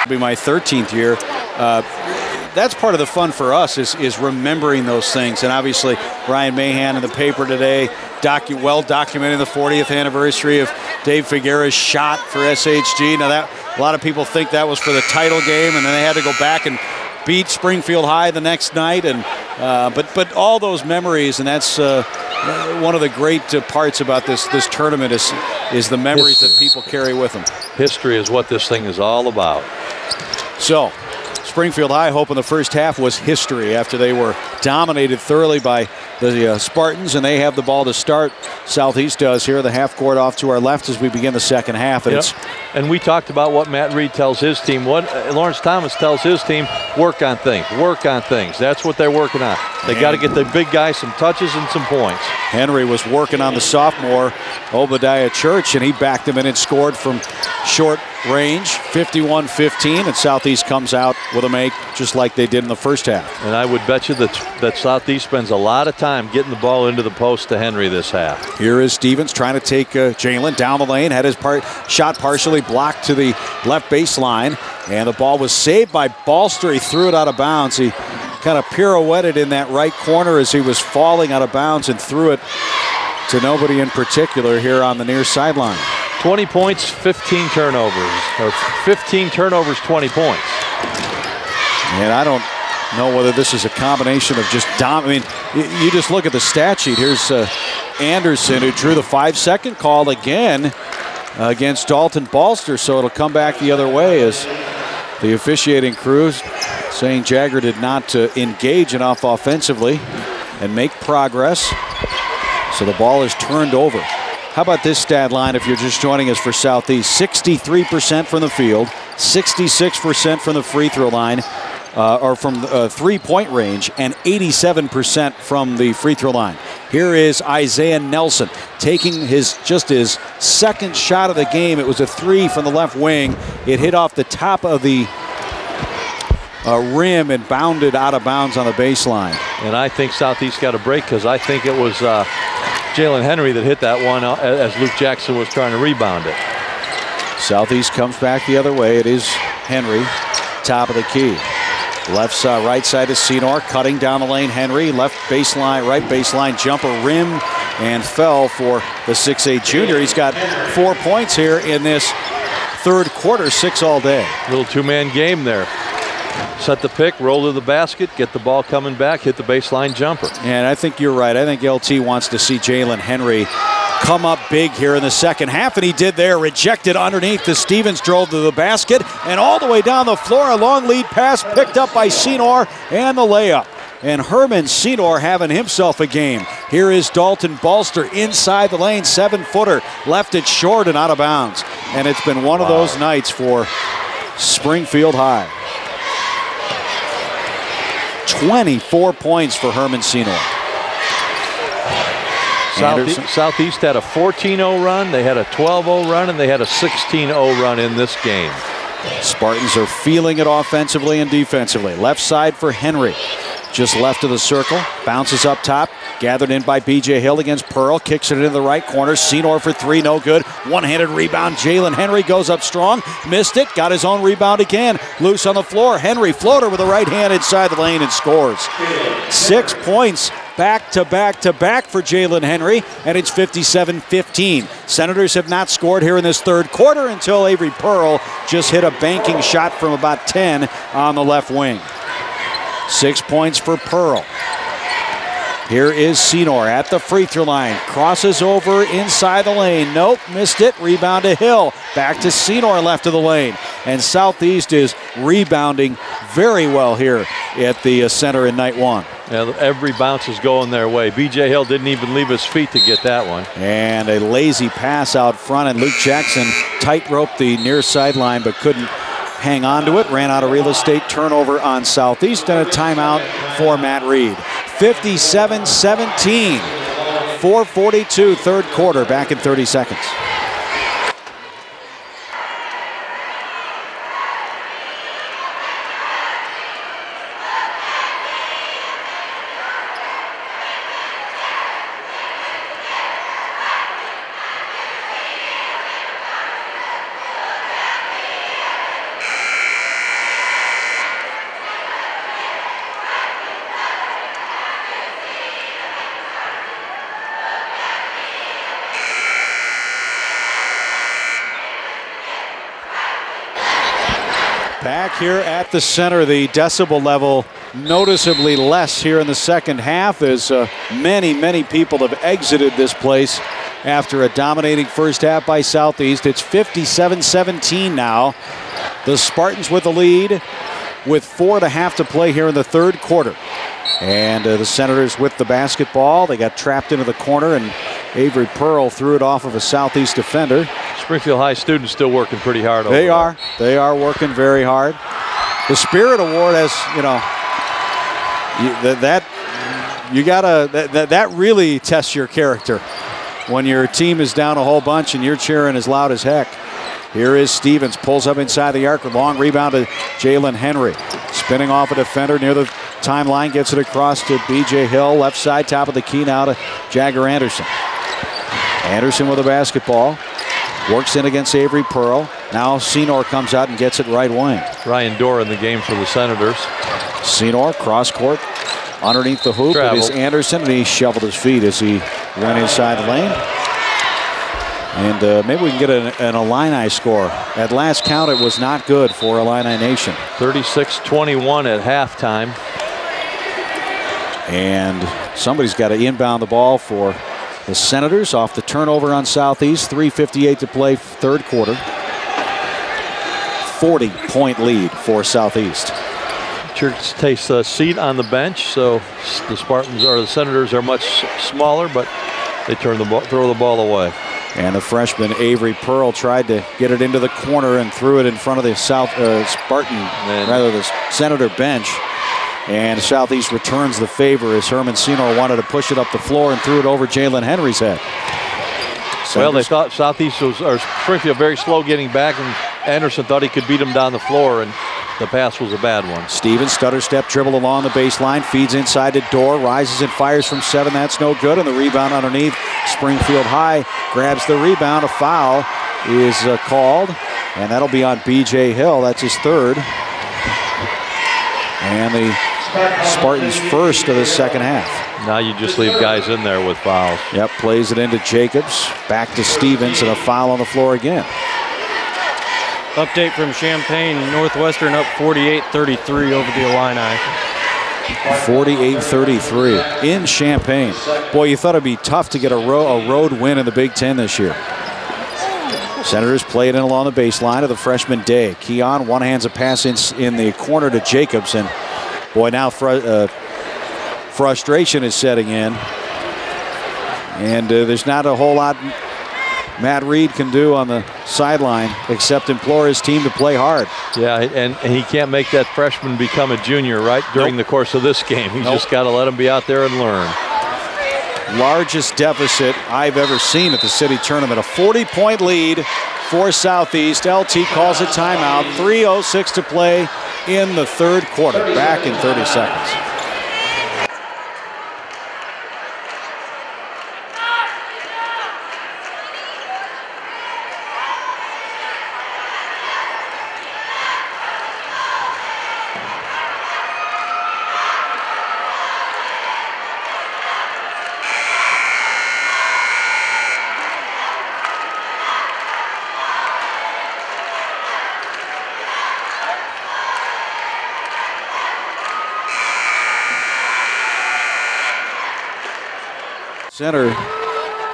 Be my 13th year. That's part of the fun for us is remembering those things. And obviously, Ryan Mahan in the paper today, well documenting the 40th anniversary of Dave Figueroa's shot for SHG. Now that a lot of people think that was for the title game, and then they had to go back and beat Springfield High the next night. And but all those memories, and that's one of the great parts about this tournament is the memories that people carry with them. History is what this thing is all about. So, Springfield High hoping the first half was history after they were dominated thoroughly by the Spartans, and they have the ball to start. Southeast does here. The half court off to our left as we begin the second half. And, and we talked about what Matt Reed tells his team. What Lawrence Thomas tells his team, work on things, work on things. That's what they're working on. They got to get the big guy some touches and some points. Henry was working on the sophomore, Obadiah Church, and he backed him in and scored from short range, 51-15, and Southeast comes out with a make just like they did in the first half. And I would bet you that Southeast spends a lot of time getting the ball into the post to Henry this half. Here is Stevens trying to take Jalen down the lane, had his shot partially blocked to the left baseline, and the ball was saved by Balster. He threw it out of bounds. He kind of pirouetted in that right corner as he was falling out of bounds and threw it to nobody in particular here on the near sideline. 20 points, 15 turnovers, or 15 turnovers, 20 points. And I don't know whether this is a combination of just I mean, you just look at the stat sheet. Here's Anderson, who drew the 5-second call again against Dalton Balster, so it'll come back the other way as the officiating crew saying Jagger did not engage enough offensively and make progress. So the ball is turned over. How about this stat line if you're just joining us for Southeast? 63% from the field, 66% from the free throw line, or from three-point range, and 87% from the free throw line. Here is Isaiah Nelson taking his second shot of the game. It was a three from the left wing. It hit off the top of the rim and bounded out of bounds on the baseline. And I think Southeast got a break because I think it was Jalen Henry that hit that one as Luke Jackson was trying to rebound it. Southeast comes back the other way. It is Henry, top of the key. Left side, right side is Senor, cutting down the lane. Henry, left baseline, right baseline jumper, rim, and fell for the 6'8 junior. He's got 4 points here in this third quarter, 6 all day. Little two-man game there. Set the pick, roll to the basket, get the ball coming back, hit the baseline jumper. And I think you're right. I think LT wants to see Jalen Henry come up big here in the second half, and he did there. Rejected underneath. The Stevens drove to the basket, and all the way down the floor, a long lead pass picked up by Senor, and the layup. And Herman Senor having himself a game. Here is Dalton Balster inside the lane, 7-footer, left it short and out of bounds. And it's been one of those nights for Springfield High. 24 points for Herman Senor. Southeast had a 14-0 run, they had a 12-0 run, and they had a 16-0 run in this game. Spartans are feeling it offensively and defensively. Left side for Henry. Just left of the circle, bounces up top, gathered in by B.J. Hill against Pearl, kicks it into the right corner. Senor for three, no good. One-handed rebound. Jalen Henry goes up strong, missed it, got his own rebound again. Loose on the floor. Henry floater with the right hand inside the lane and scores. 6 points back to back to back for Jalen Henry, and it's 57-15. Senators have not scored here in this third quarter until Avery Pearl just hit a banking shot from about 10 on the left wing. 6 points for Pearl. Here is Senor at the free throw line. Crosses over inside the lane. Nope, missed it. Rebound to Hill. Back to Senor left of the lane. And Southeast is rebounding very well here at the center in night one. Yeah, every bounce is going their way. B.J. Hill didn't even leave his feet to get that one. And a lazy pass out front, and Luke Jackson tight-roped the near sideline but couldn't hang on to it. Ran out of real estate. Turnover on Southeast, and a timeout for Matt Reed. 57-17. 4:42 third quarter, back in 30 seconds. Back here at the center, the decibel level noticeably less here in the second half as many people have exited this place after a dominating first half by Southeast. It's 57-17 now. The Spartans with the lead. with 4.5 to play here in the third quarter. And the Senators with the basketball. They got trapped into the corner, and Avery Pearl threw it off of a Southeast defender. Springfield High students still working pretty hard over They there. are. They are working very hard. The Spirit Award has, that really tests your character when your team is down a whole bunch and you're cheering as loud as heck. Here is Stevens, pulls up inside the arc with long rebound to Jalen Henry. Spinning off a defender near the timeline, gets it across to B.J. Hill. Left side, top of the key now to Jagger Anderson. Anderson with the basketball. Works in against Avery Pearl. Now Senor comes out and gets it right wing. Ryan Dorr in the game for the Senators. Senor, cross court, underneath the hoop. It is Anderson, and he shoveled his feet as he went inside the lane. And maybe we can get an Illini score. At last count, it was not good for Illini Nation. 36-21 at halftime. And somebody's got to inbound the ball for the Senators off the turnover on Southeast. 3:58 to play, third quarter. 40-point lead for Southeast. Church takes a seat on the bench, so the Spartans or the Senators are much smaller, but they throw the ball away. And the freshman Avery Pearl tried to get it into the corner and threw it in front of the the Senator bench. And Southeast returns the favor as Herman Senor wanted to push it up the floor and threw it over Jalen Henry's head. Well, they thought Southeast or Springfield very slow getting back, and Anderson thought he could beat him down the floor, and the pass was a bad one. Stevens, stutter step dribble along the baseline, feeds inside to Dorr, rises and fires from 7. That's no good, and the rebound underneath. Springfield High grabs the rebound. A foul is called, and that'll be on B.J. Hill. That's his third. And the Spartans' first of the second half. Now you just leave guys in there with fouls. Yep, plays it into Jacobs, back to Stevens, and a foul on the floor again. Update from Champaign, Northwestern up 48-33 over the Illini. 48-33 in Champaign. Boy, you thought it'd be tough to get a road win in the Big Ten this year. Senators play it in along the baseline of the freshman Day. Keon one hands a pass in the corner to Jacobs, and boy, now frustration is setting in. And there's not a whole lot Matt Reed can do on the sideline except implore his team to play hard. Yeah, and he can't make that freshman become a junior, right, during the course of this game. He's just got to let him be out there and learn. Largest deficit I've ever seen at the city tournament. A 40-point lead for Southeast. LT calls a timeout. 3:06 to play in the third quarter. Back in 30 seconds. Center,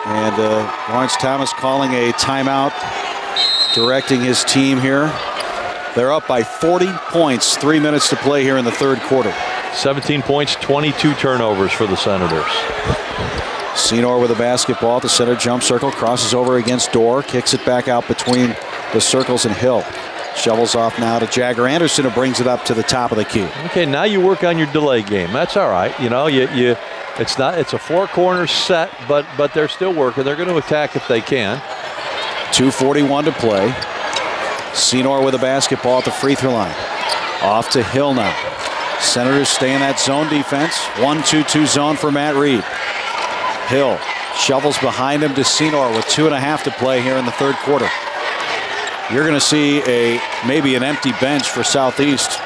and Lawrence Thomas calling a timeout, directing his team here. They're up by 40 points, 3 minutes to play here in the third quarter. 17 points, 22 turnovers for the Senators. Senor with the basketball at the center jump circle, crosses over against Dorr, kicks it back out between the circles and Hill. Shovels off now to Jagger Anderson, who brings it up to the top of the key. Okay, now you work on your delay game. That's all right. You know, it's a four-corner set, but they're still working. They're going to attack if they can. 2:41 to play. Senor with the basketball at the free throw line. Off to Hill now. Senators stay in that zone defense. 1-2-2 zone for Matt Reed. Hill shovels behind him to Senor with 2.5 to play here in the third quarter. You're going to see maybe an empty bench for Southeast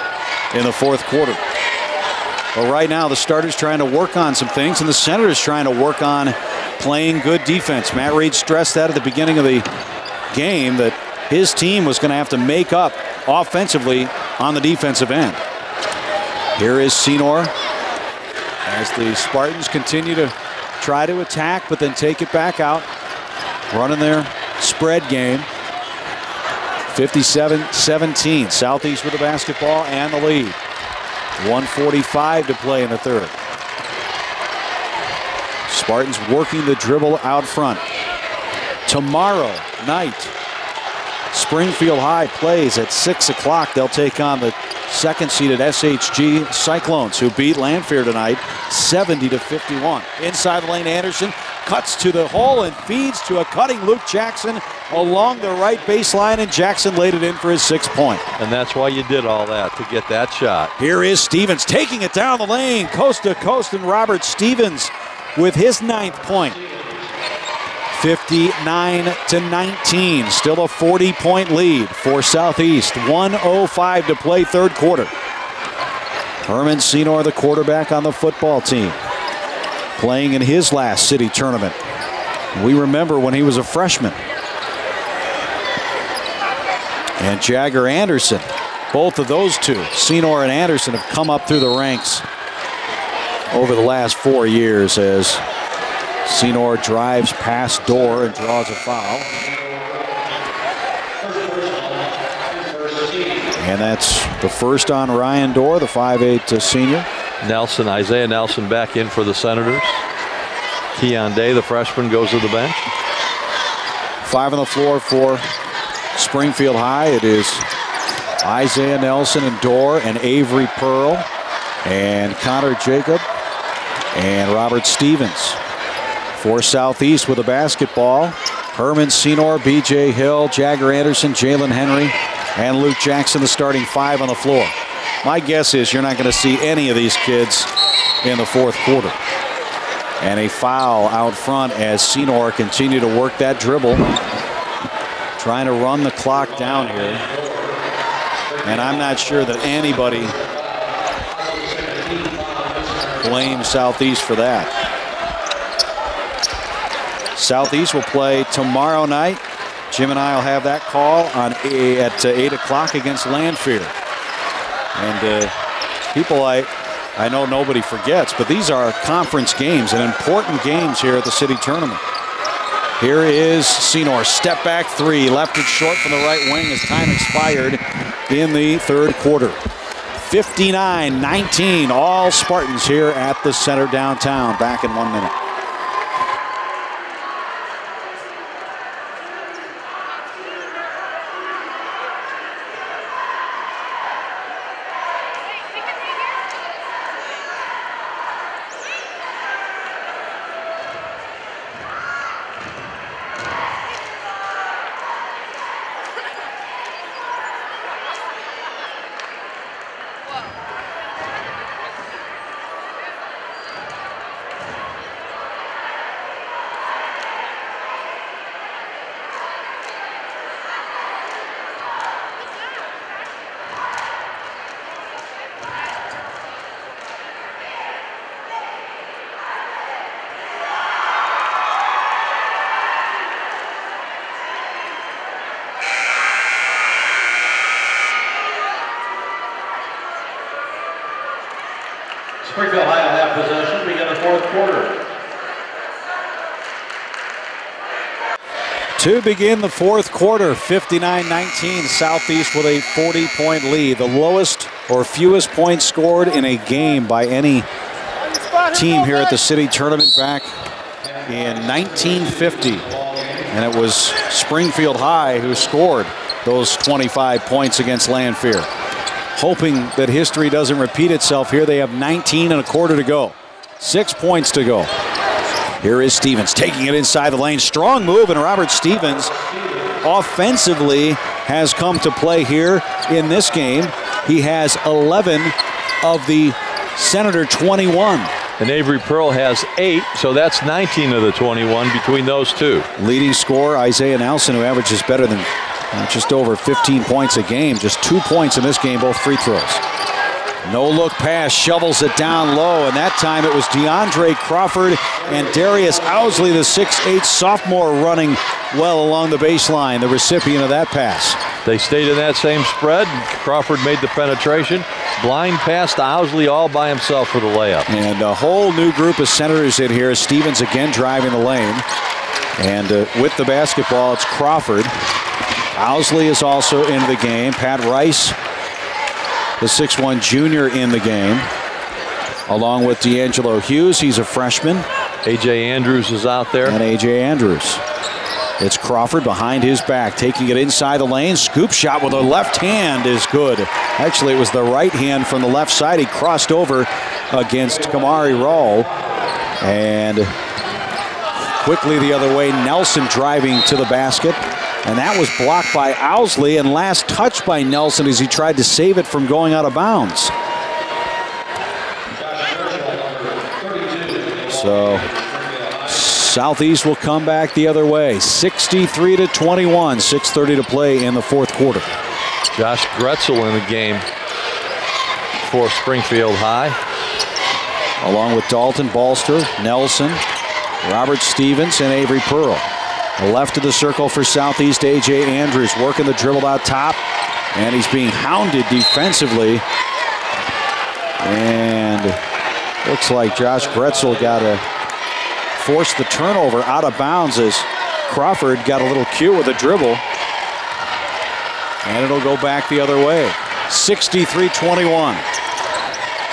in the fourth quarter. But right now, the starters trying to work on some things, and the Senators trying to work on playing good defense. Matt Reed stressed that at the beginning of the game, that his team was going to have to make up offensively on the defensive end. Here is Senor as the Spartans continue to try to attack, but then take it back out, running their spread game. 57-17. Southeast with the basketball and the lead. 1:45 to play in the third. Spartans working the dribble out front. Tomorrow night, Springfield High plays at 6 o'clock. They'll take on the second-seeded SHG Cyclones, who beat Lanphier tonight 70-51. Inside the lane, Anderson cuts to the hole and feeds to a cutting Luke Jackson along the right baseline, and Jackson laid it in for his 6th point. And that's why you did all that, to get that shot. Here is Stevens taking it down the lane, coast to coast, and Robert Stevens with his 9th point. 59-19, still a 40-point lead for Southeast. 1:05 to play third quarter. Herman Senor, the quarterback on the football team, playing in his last city tournament. We remember when he was a freshman. And Jagger Anderson, both of those two, Senor and Anderson, have come up through the ranks over the last 4 years as Senor drives past Dorr and draws a foul. And that's the first on Ryan Dorr, the 5'8" senior. Nelson, Isaiah Nelson back in for the Senators. Keon Day, the freshman, goes to the bench. 5 on the floor for Springfield High. It is Isaiah Nelson and Dorr and Avery Pearl and Connor Jacob and Robert Stevens. For Southeast with the basketball, Herman Senor, BJ Hill, Jagger Anderson, Jalen Henry, and Luke Jackson, the starting 5 on the floor. My guess is you're not going to see any of these kids in the fourth quarter. And a foul out front as Senor continued to work that dribble, trying to run the clock down here. And I'm not sure that anybody blames Southeast for that. Southeast will play tomorrow night. Jim and I will have that call on at 8 o'clock against Lanphier. And people, I know nobody forgets, but these are conference games and important games here at the city tournament. Here is Senor, step back 3, left it short from the right wing as time expired in the third quarter. 59-19, all Spartans here at the center downtown. Back in 1 minute. Springfield High will have possession, begin the fourth quarter. To begin the fourth quarter, 59-19, Southeast with a 40-point lead. The lowest or fewest points scored in a game by any team here at the city tournament back in 1950. And it was Springfield High who scored those 25 points against Lanphier. Hoping that history doesn't repeat itself here. They have 19 and a quarter to go. 6 points to go. Here is Stevens taking it inside the lane. Strong move, and Robert Stevens offensively has come to play here in this game. He has 11 of the Senator 21. And Avery Pearl has 8, so that's 19 of the 21 between those two. Leading scorer, Isaiah Nelson, who averages better than just over 15 points a game. Just 2 points in this game, both free throws. No look pass, shovels it down low, and that time it was DeAndre Crawford and Darius Owsley, the 6'8" sophomore, running well along the baseline, the recipient of that pass. They stayed in that same spread. Crawford made the penetration. Blind pass to Owsley all by himself for the layup. And a whole new group of Senators in here. Stevens again driving the lane. And with the basketball, it's Crawford. Owsley is also in the game. Pat Rice, the 6'1 junior, in the game, along with D'Angelo Hughes. He's a freshman. A.J. Andrews is out there. And A.J. Andrews. It's Crawford behind his back, taking it inside the lane. Scoop shot with a left hand is good. Actually, it was the right hand from the left side. He crossed over against Kamari Roll. And quickly the other way, Nelson driving to the basket. And that was blocked by Owsley, and last touch by Nelson as he tried to save it from going out of bounds. So Southeast will come back the other way, 63-21, 6:30 to play in the fourth quarter. Josh Gretzel in the game for Springfield High. Along with Dalton Balster, Nelson, Robert Stevens, and Avery Pearl. Left of the circle for Southeast, A.J. Andrews working the dribble out top, and he's being hounded defensively. And looks like Josh Gretzel got to force the turnover out of bounds as Crawford got a little cute with a dribble. And it'll go back the other way. 63-21.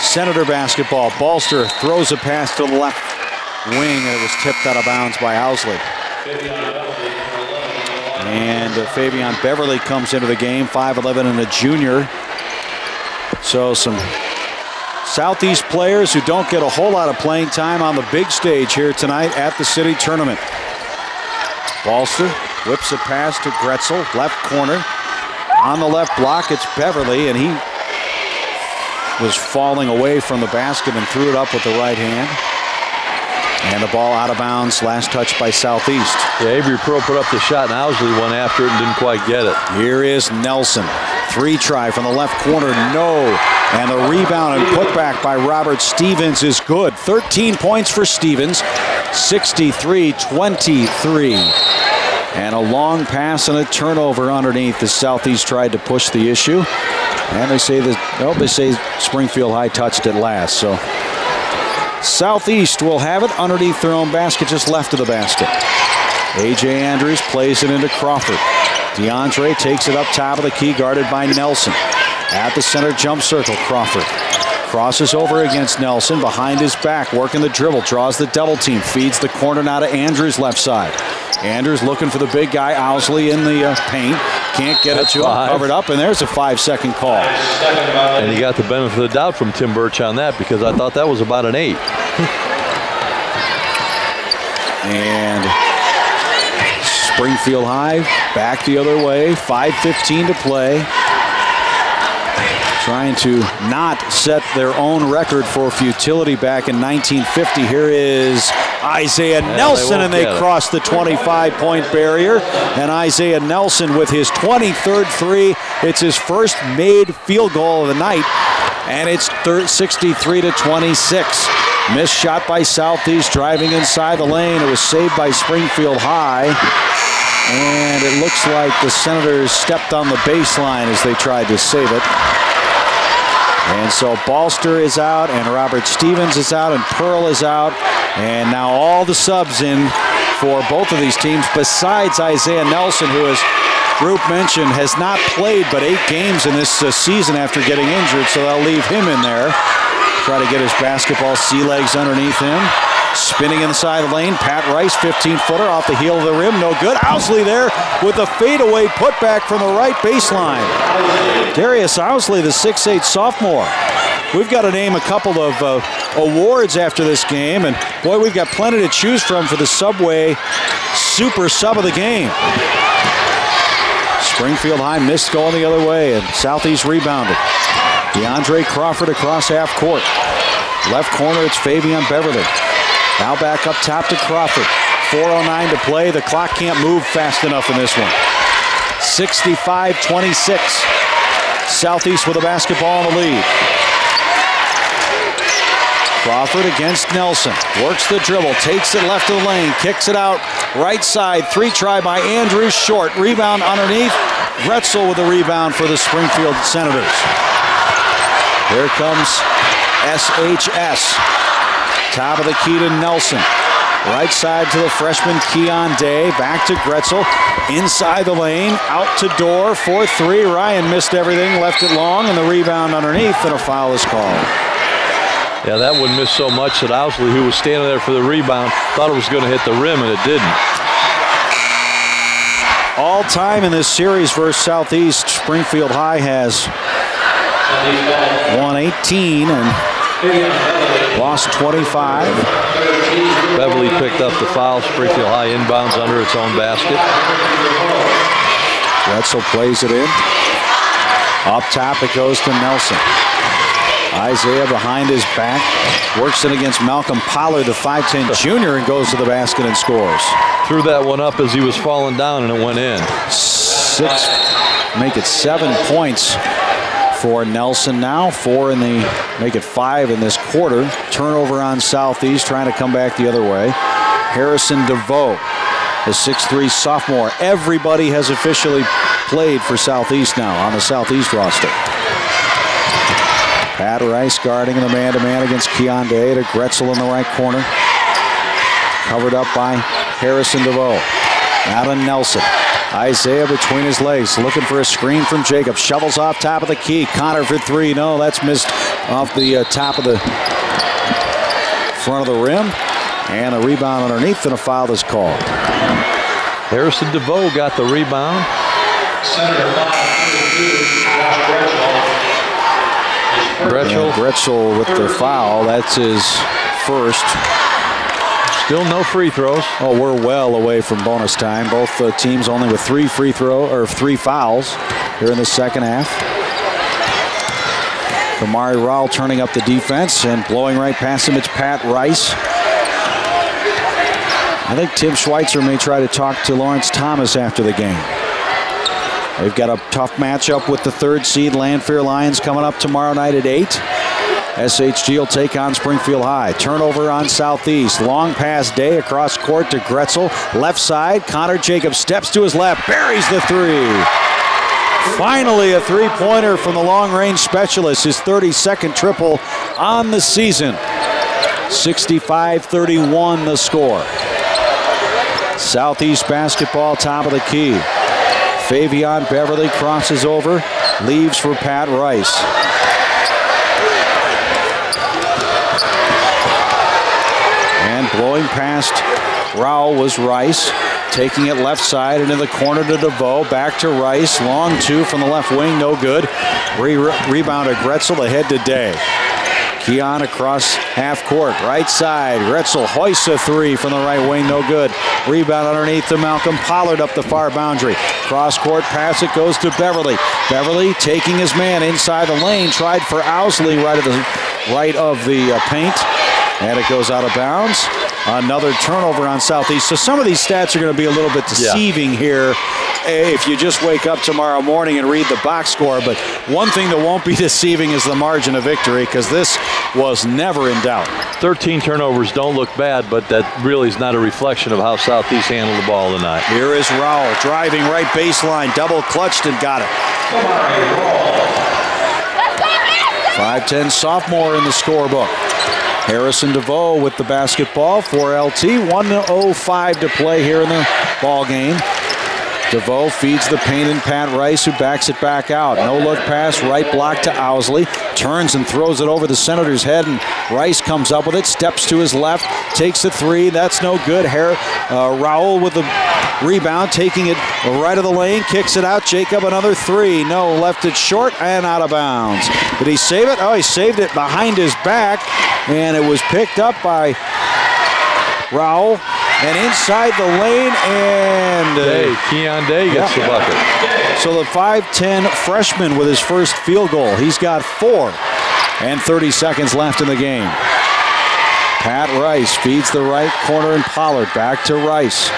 Senator basketball. Balster throws a pass to the left wing, and it was tipped out of bounds by Owsley. And Fabian Beverly comes into the game, 5'11" and a junior. So some Southeast players who don't get a whole lot of playing time on the big stage here tonight at the city tournament. Balster whips a pass to Gretzel, left corner. On the left block, it's Beverly, and he was falling away from the basket and threw it up with the right hand. And the ball out of bounds, last touch by Southeast. Yeah, Avery Pearl put up the shot, and Owsley went after it and didn't quite get it. Here is Nelson. Three try from the left corner, no. And the rebound and putback by Robert Stevens is good. 13 points for Stevens, 63-23. And a long pass and a turnover underneath as Southeast tried to push the issue. And they say Springfield High touched it last. So Southeast will have it underneath their own basket, just left of the basket. A.J. Andrews plays it into Crawford. DeAndre takes it up top of the key, guarded by Nelson. At the center jump circle, Crawford crosses over against Nelson, behind his back, working the dribble, draws the double team, feeds the corner now to Andrews left side. Andrews looking for the big guy, Owsley in the paint. Can't get it to him, covered up, and there's a 5-second call. And you got the benefit of the doubt from Tim Birch on that, because I thought that was about an 8. And Springfield High back the other way, 5:15 to play. Trying to not set their own record for futility back in 1950. Here is Isaiah Nelson, and they cross the 25-point barrier. And Isaiah Nelson with his 23rd three. It's his first made field goal of the night, and it's 63-26. Missed shot by Southeast, driving inside the lane. It was saved by Springfield High. And it looks like the Senators stepped on the baseline as they tried to save it. And so Balster is out, and Robert Stevens is out, and Pearl is out. And now all the subs in for both of these teams, besides Isaiah Nelson, who, as Group mentioned, has not played but 8 games in this season after getting injured, so they'll leave him in there. Try to get his basketball sea legs underneath him. Spinning inside the lane, Pat Rice, 15-footer off the heel of the rim, no good. Owsley there with a fadeaway putback from the right baseline. Darius Owsley, the 6'8 sophomore. We've got to name a couple of awards after this game, and boy, we've got plenty to choose from for the Subway Super Sub of the game. Springfield High missed going the other way, and Southeast rebounded. DeAndre Crawford across half court. Left corner, it's Fabian Beverly. Now back up top to Crawford. 4:09 to play. The clock can't move fast enough in this one. 65-26. Southeast with the basketball in the lead. Crawford against Nelson. Works the dribble. Takes it left of the lane. Kicks it out. Right side. 3-try by Andrews. Short. Rebound underneath. Gretzel with the rebound for the Springfield Senators. Here comes SHS. Top of the key to Nelson. Right side to the freshman Keon Day. Back to Gretzel. Inside the lane. Out to Dorr. 4-3. Ryan missed everything. Left it long. And the rebound underneath. And a foul is called. Yeah, that one missed so much that Owsley, who was standing there for the rebound, thought it was going to hit the rim, and it didn't. All time in this series versus Southeast, Springfield High has won 18 and lost 25. Beverly picked up the foul. Springfield High inbounds under its own basket. Gretzel plays it in. Up top it goes to Nelson. Isaiah behind his back. Works it against Malcolm Pollard, the 5'10 junior, and goes to the basket and scores. Threw that one up as he was falling down, and it went in. 6, make it 7 points for Nelson now. 4 in the, make it 5 in this quarter. Turnover on Southeast, trying to come back the other way. Harrison DeVoe, the 6'3 sophomore. Everybody has officially played for Southeast now on the Southeast roster. Pat Rice guarding in the man-to-man against Keon Day to Gretzel in the right corner. Covered up by Harrison DeVoe. Now to Nelson. Isaiah between his legs, looking for a screen from Jacob. Shovels off top of the key. Connor for 3. No, that's missed off the top of the front of the rim. And a rebound underneath, and a foul is called. Harrison DeVoe got the rebound. Senator 5-2, Josh Gretzel. Gretzel with the foul. That's his first. Still no free throws. Oh, we're well away from bonus time. Both teams only with 3 fouls here in the second half. Kamari Rowell turning up the defense and blowing right past him. It's Pat Rice. I think Tim Schweitzer may try to talk to Lawrence Thomas after the game. They've got a tough matchup with the 3rd seed Lanphier Lions coming up tomorrow night at 8. SHG will take on Springfield High. Turnover on Southeast. Long pass Day across court to Gretzel. Left side, Connor Jacobs steps to his left, buries the 3. Finally a 3-pointer from the long-range specialist. His 32nd triple on the season. 65-31 the score. Southeast basketball, top of the key. Favion Beverly crosses over, leaves for Pat Rice. And blowing past Rowell was Rice. Taking it left side into the corner to DeVoe. Back to Rice. Long 2 from the left wing, no good. Rebound to Gretzel, ahead to Day. Keon across half court, right side. Gretzel hoists a 3 from the right wing, no good. Rebound underneath to Malcolm Pollard up the far boundary. Cross court pass, it goes to Beverly. Beverly taking his man inside the lane, tried for Owsley right of the paint. And it goes out of bounds. Another turnover on Southeast. So some of these stats are going to be a little bit deceiving here if you just wake up tomorrow morning and read the box score. But one thing that won't be deceiving is the margin of victory, because this was never in doubt. 13 turnovers don't look bad, but that really is not a reflection of how Southeast handled the ball tonight. Here is Rowell driving right baseline, double clutched and got it. 5'10 sophomore in the scorebook. Harrison DeVoe with the basketball for LT. 1:05 to play here in the ball game. DeVoe feeds the paint in Pat Rice, who backs it back out. No look pass, right block to Owsley. Turns and throws it over the Senator's head, and Rice comes up with it, steps to his left, takes the 3. That's no good. Rowell with the rebound, taking it right of the lane, kicks it out. Jacob, another 3. No, left it short and out of bounds. Did he save it? Oh, he saved it behind his back, and it was picked up by Rowell. And inside the lane, and Keon Day gets the bucket. So the 5'10 freshman with his first field goal. He's got 4, and 30 seconds left in the game. Pat Rice feeds the right corner, and Pollard back to Rice.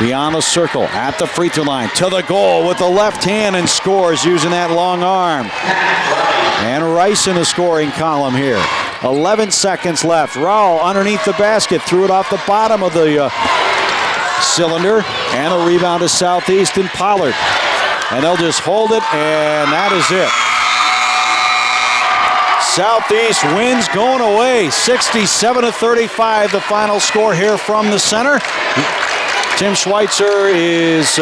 Beyond the circle, at the free throw line, to the goal with the left hand, and scores using that long arm. And Rice in the scoring column here. 11 seconds left. Rowell underneath the basket, threw it off the bottom of the cylinder, and a rebound to Southeast and Pollard. And they'll just hold it, and that is it. Southeast wins going away. 67-35, the final score here from the center. Tim Schweitzer is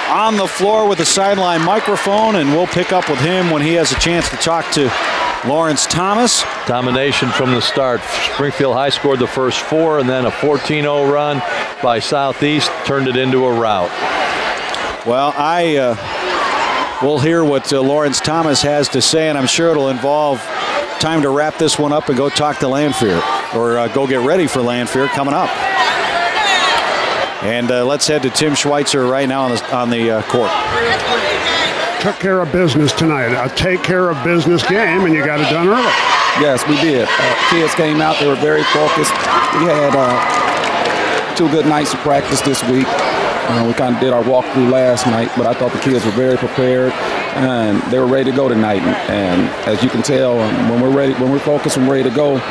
on the floor with a sideline microphone, and we'll pick up with him when he has a chance to talk to Lawrence Thomas. Domination from the start. Springfield High scored the first 4, and then a 14-0 run by Southeast turned it into a rout. Well, we'll hear what Lawrence Thomas has to say, and I'm sure it'll involve time to wrap this one up and go talk to Lanphier, or go get ready for Lanphier coming up. And let's head to Tim Schweitzer right now on the court. Took care of business tonight. A take care of business game, and you got it done early. Yes, we did. Kids came out. They were very focused. We had 2 good nights of practice this week. We kind of did our walkthrough last night, but I thought the kids were very prepared, and they were ready to go tonight. And as you can tell, when we're ready, when we're focused and ready to go,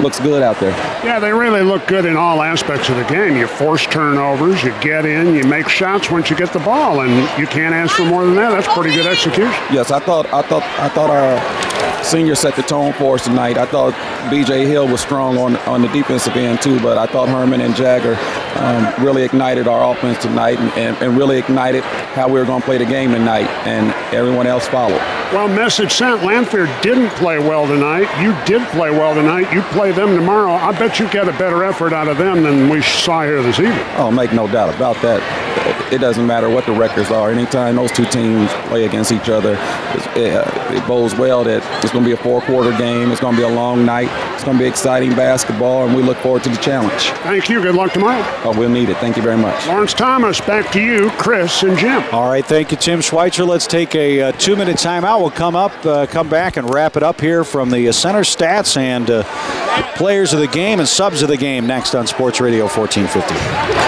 looks good out there. Yeah, they really look good in all aspects of the game. You force turnovers, you get in, you make shots once you get the ball, and you can't ask for more than that. That's pretty good execution. Yes, I thought our senior set the tone for us tonight. I thought B.J. Hill was strong on the defensive end too, but I thought Herman and Jagger really ignited our offense tonight and really ignited how we were going to play the game tonight, and everyone else followed. Well, message sent. Lanphier didn't play well tonight. You did play well tonight. You play them tomorrow. I bet you get a better effort out of them than we saw here this evening. Oh, make no doubt about that. It doesn't matter what the records are. Anytime those 2 teams play against each other, it bodes well that it's going to be a 4-quarter game. It's going to be a long night. It's going to be exciting basketball, and we look forward to the challenge. Thank you. Good luck tomorrow. Oh, we'll need it. Thank you very much. Lawrence Thomas, back to you, Chris and Jim. All right, thank you, Tim Schweitzer. Let's take a 2-minute timeout. We'll come back and wrap it up here from the center stats and players of the game and subs of the game next on Sports Radio 1450.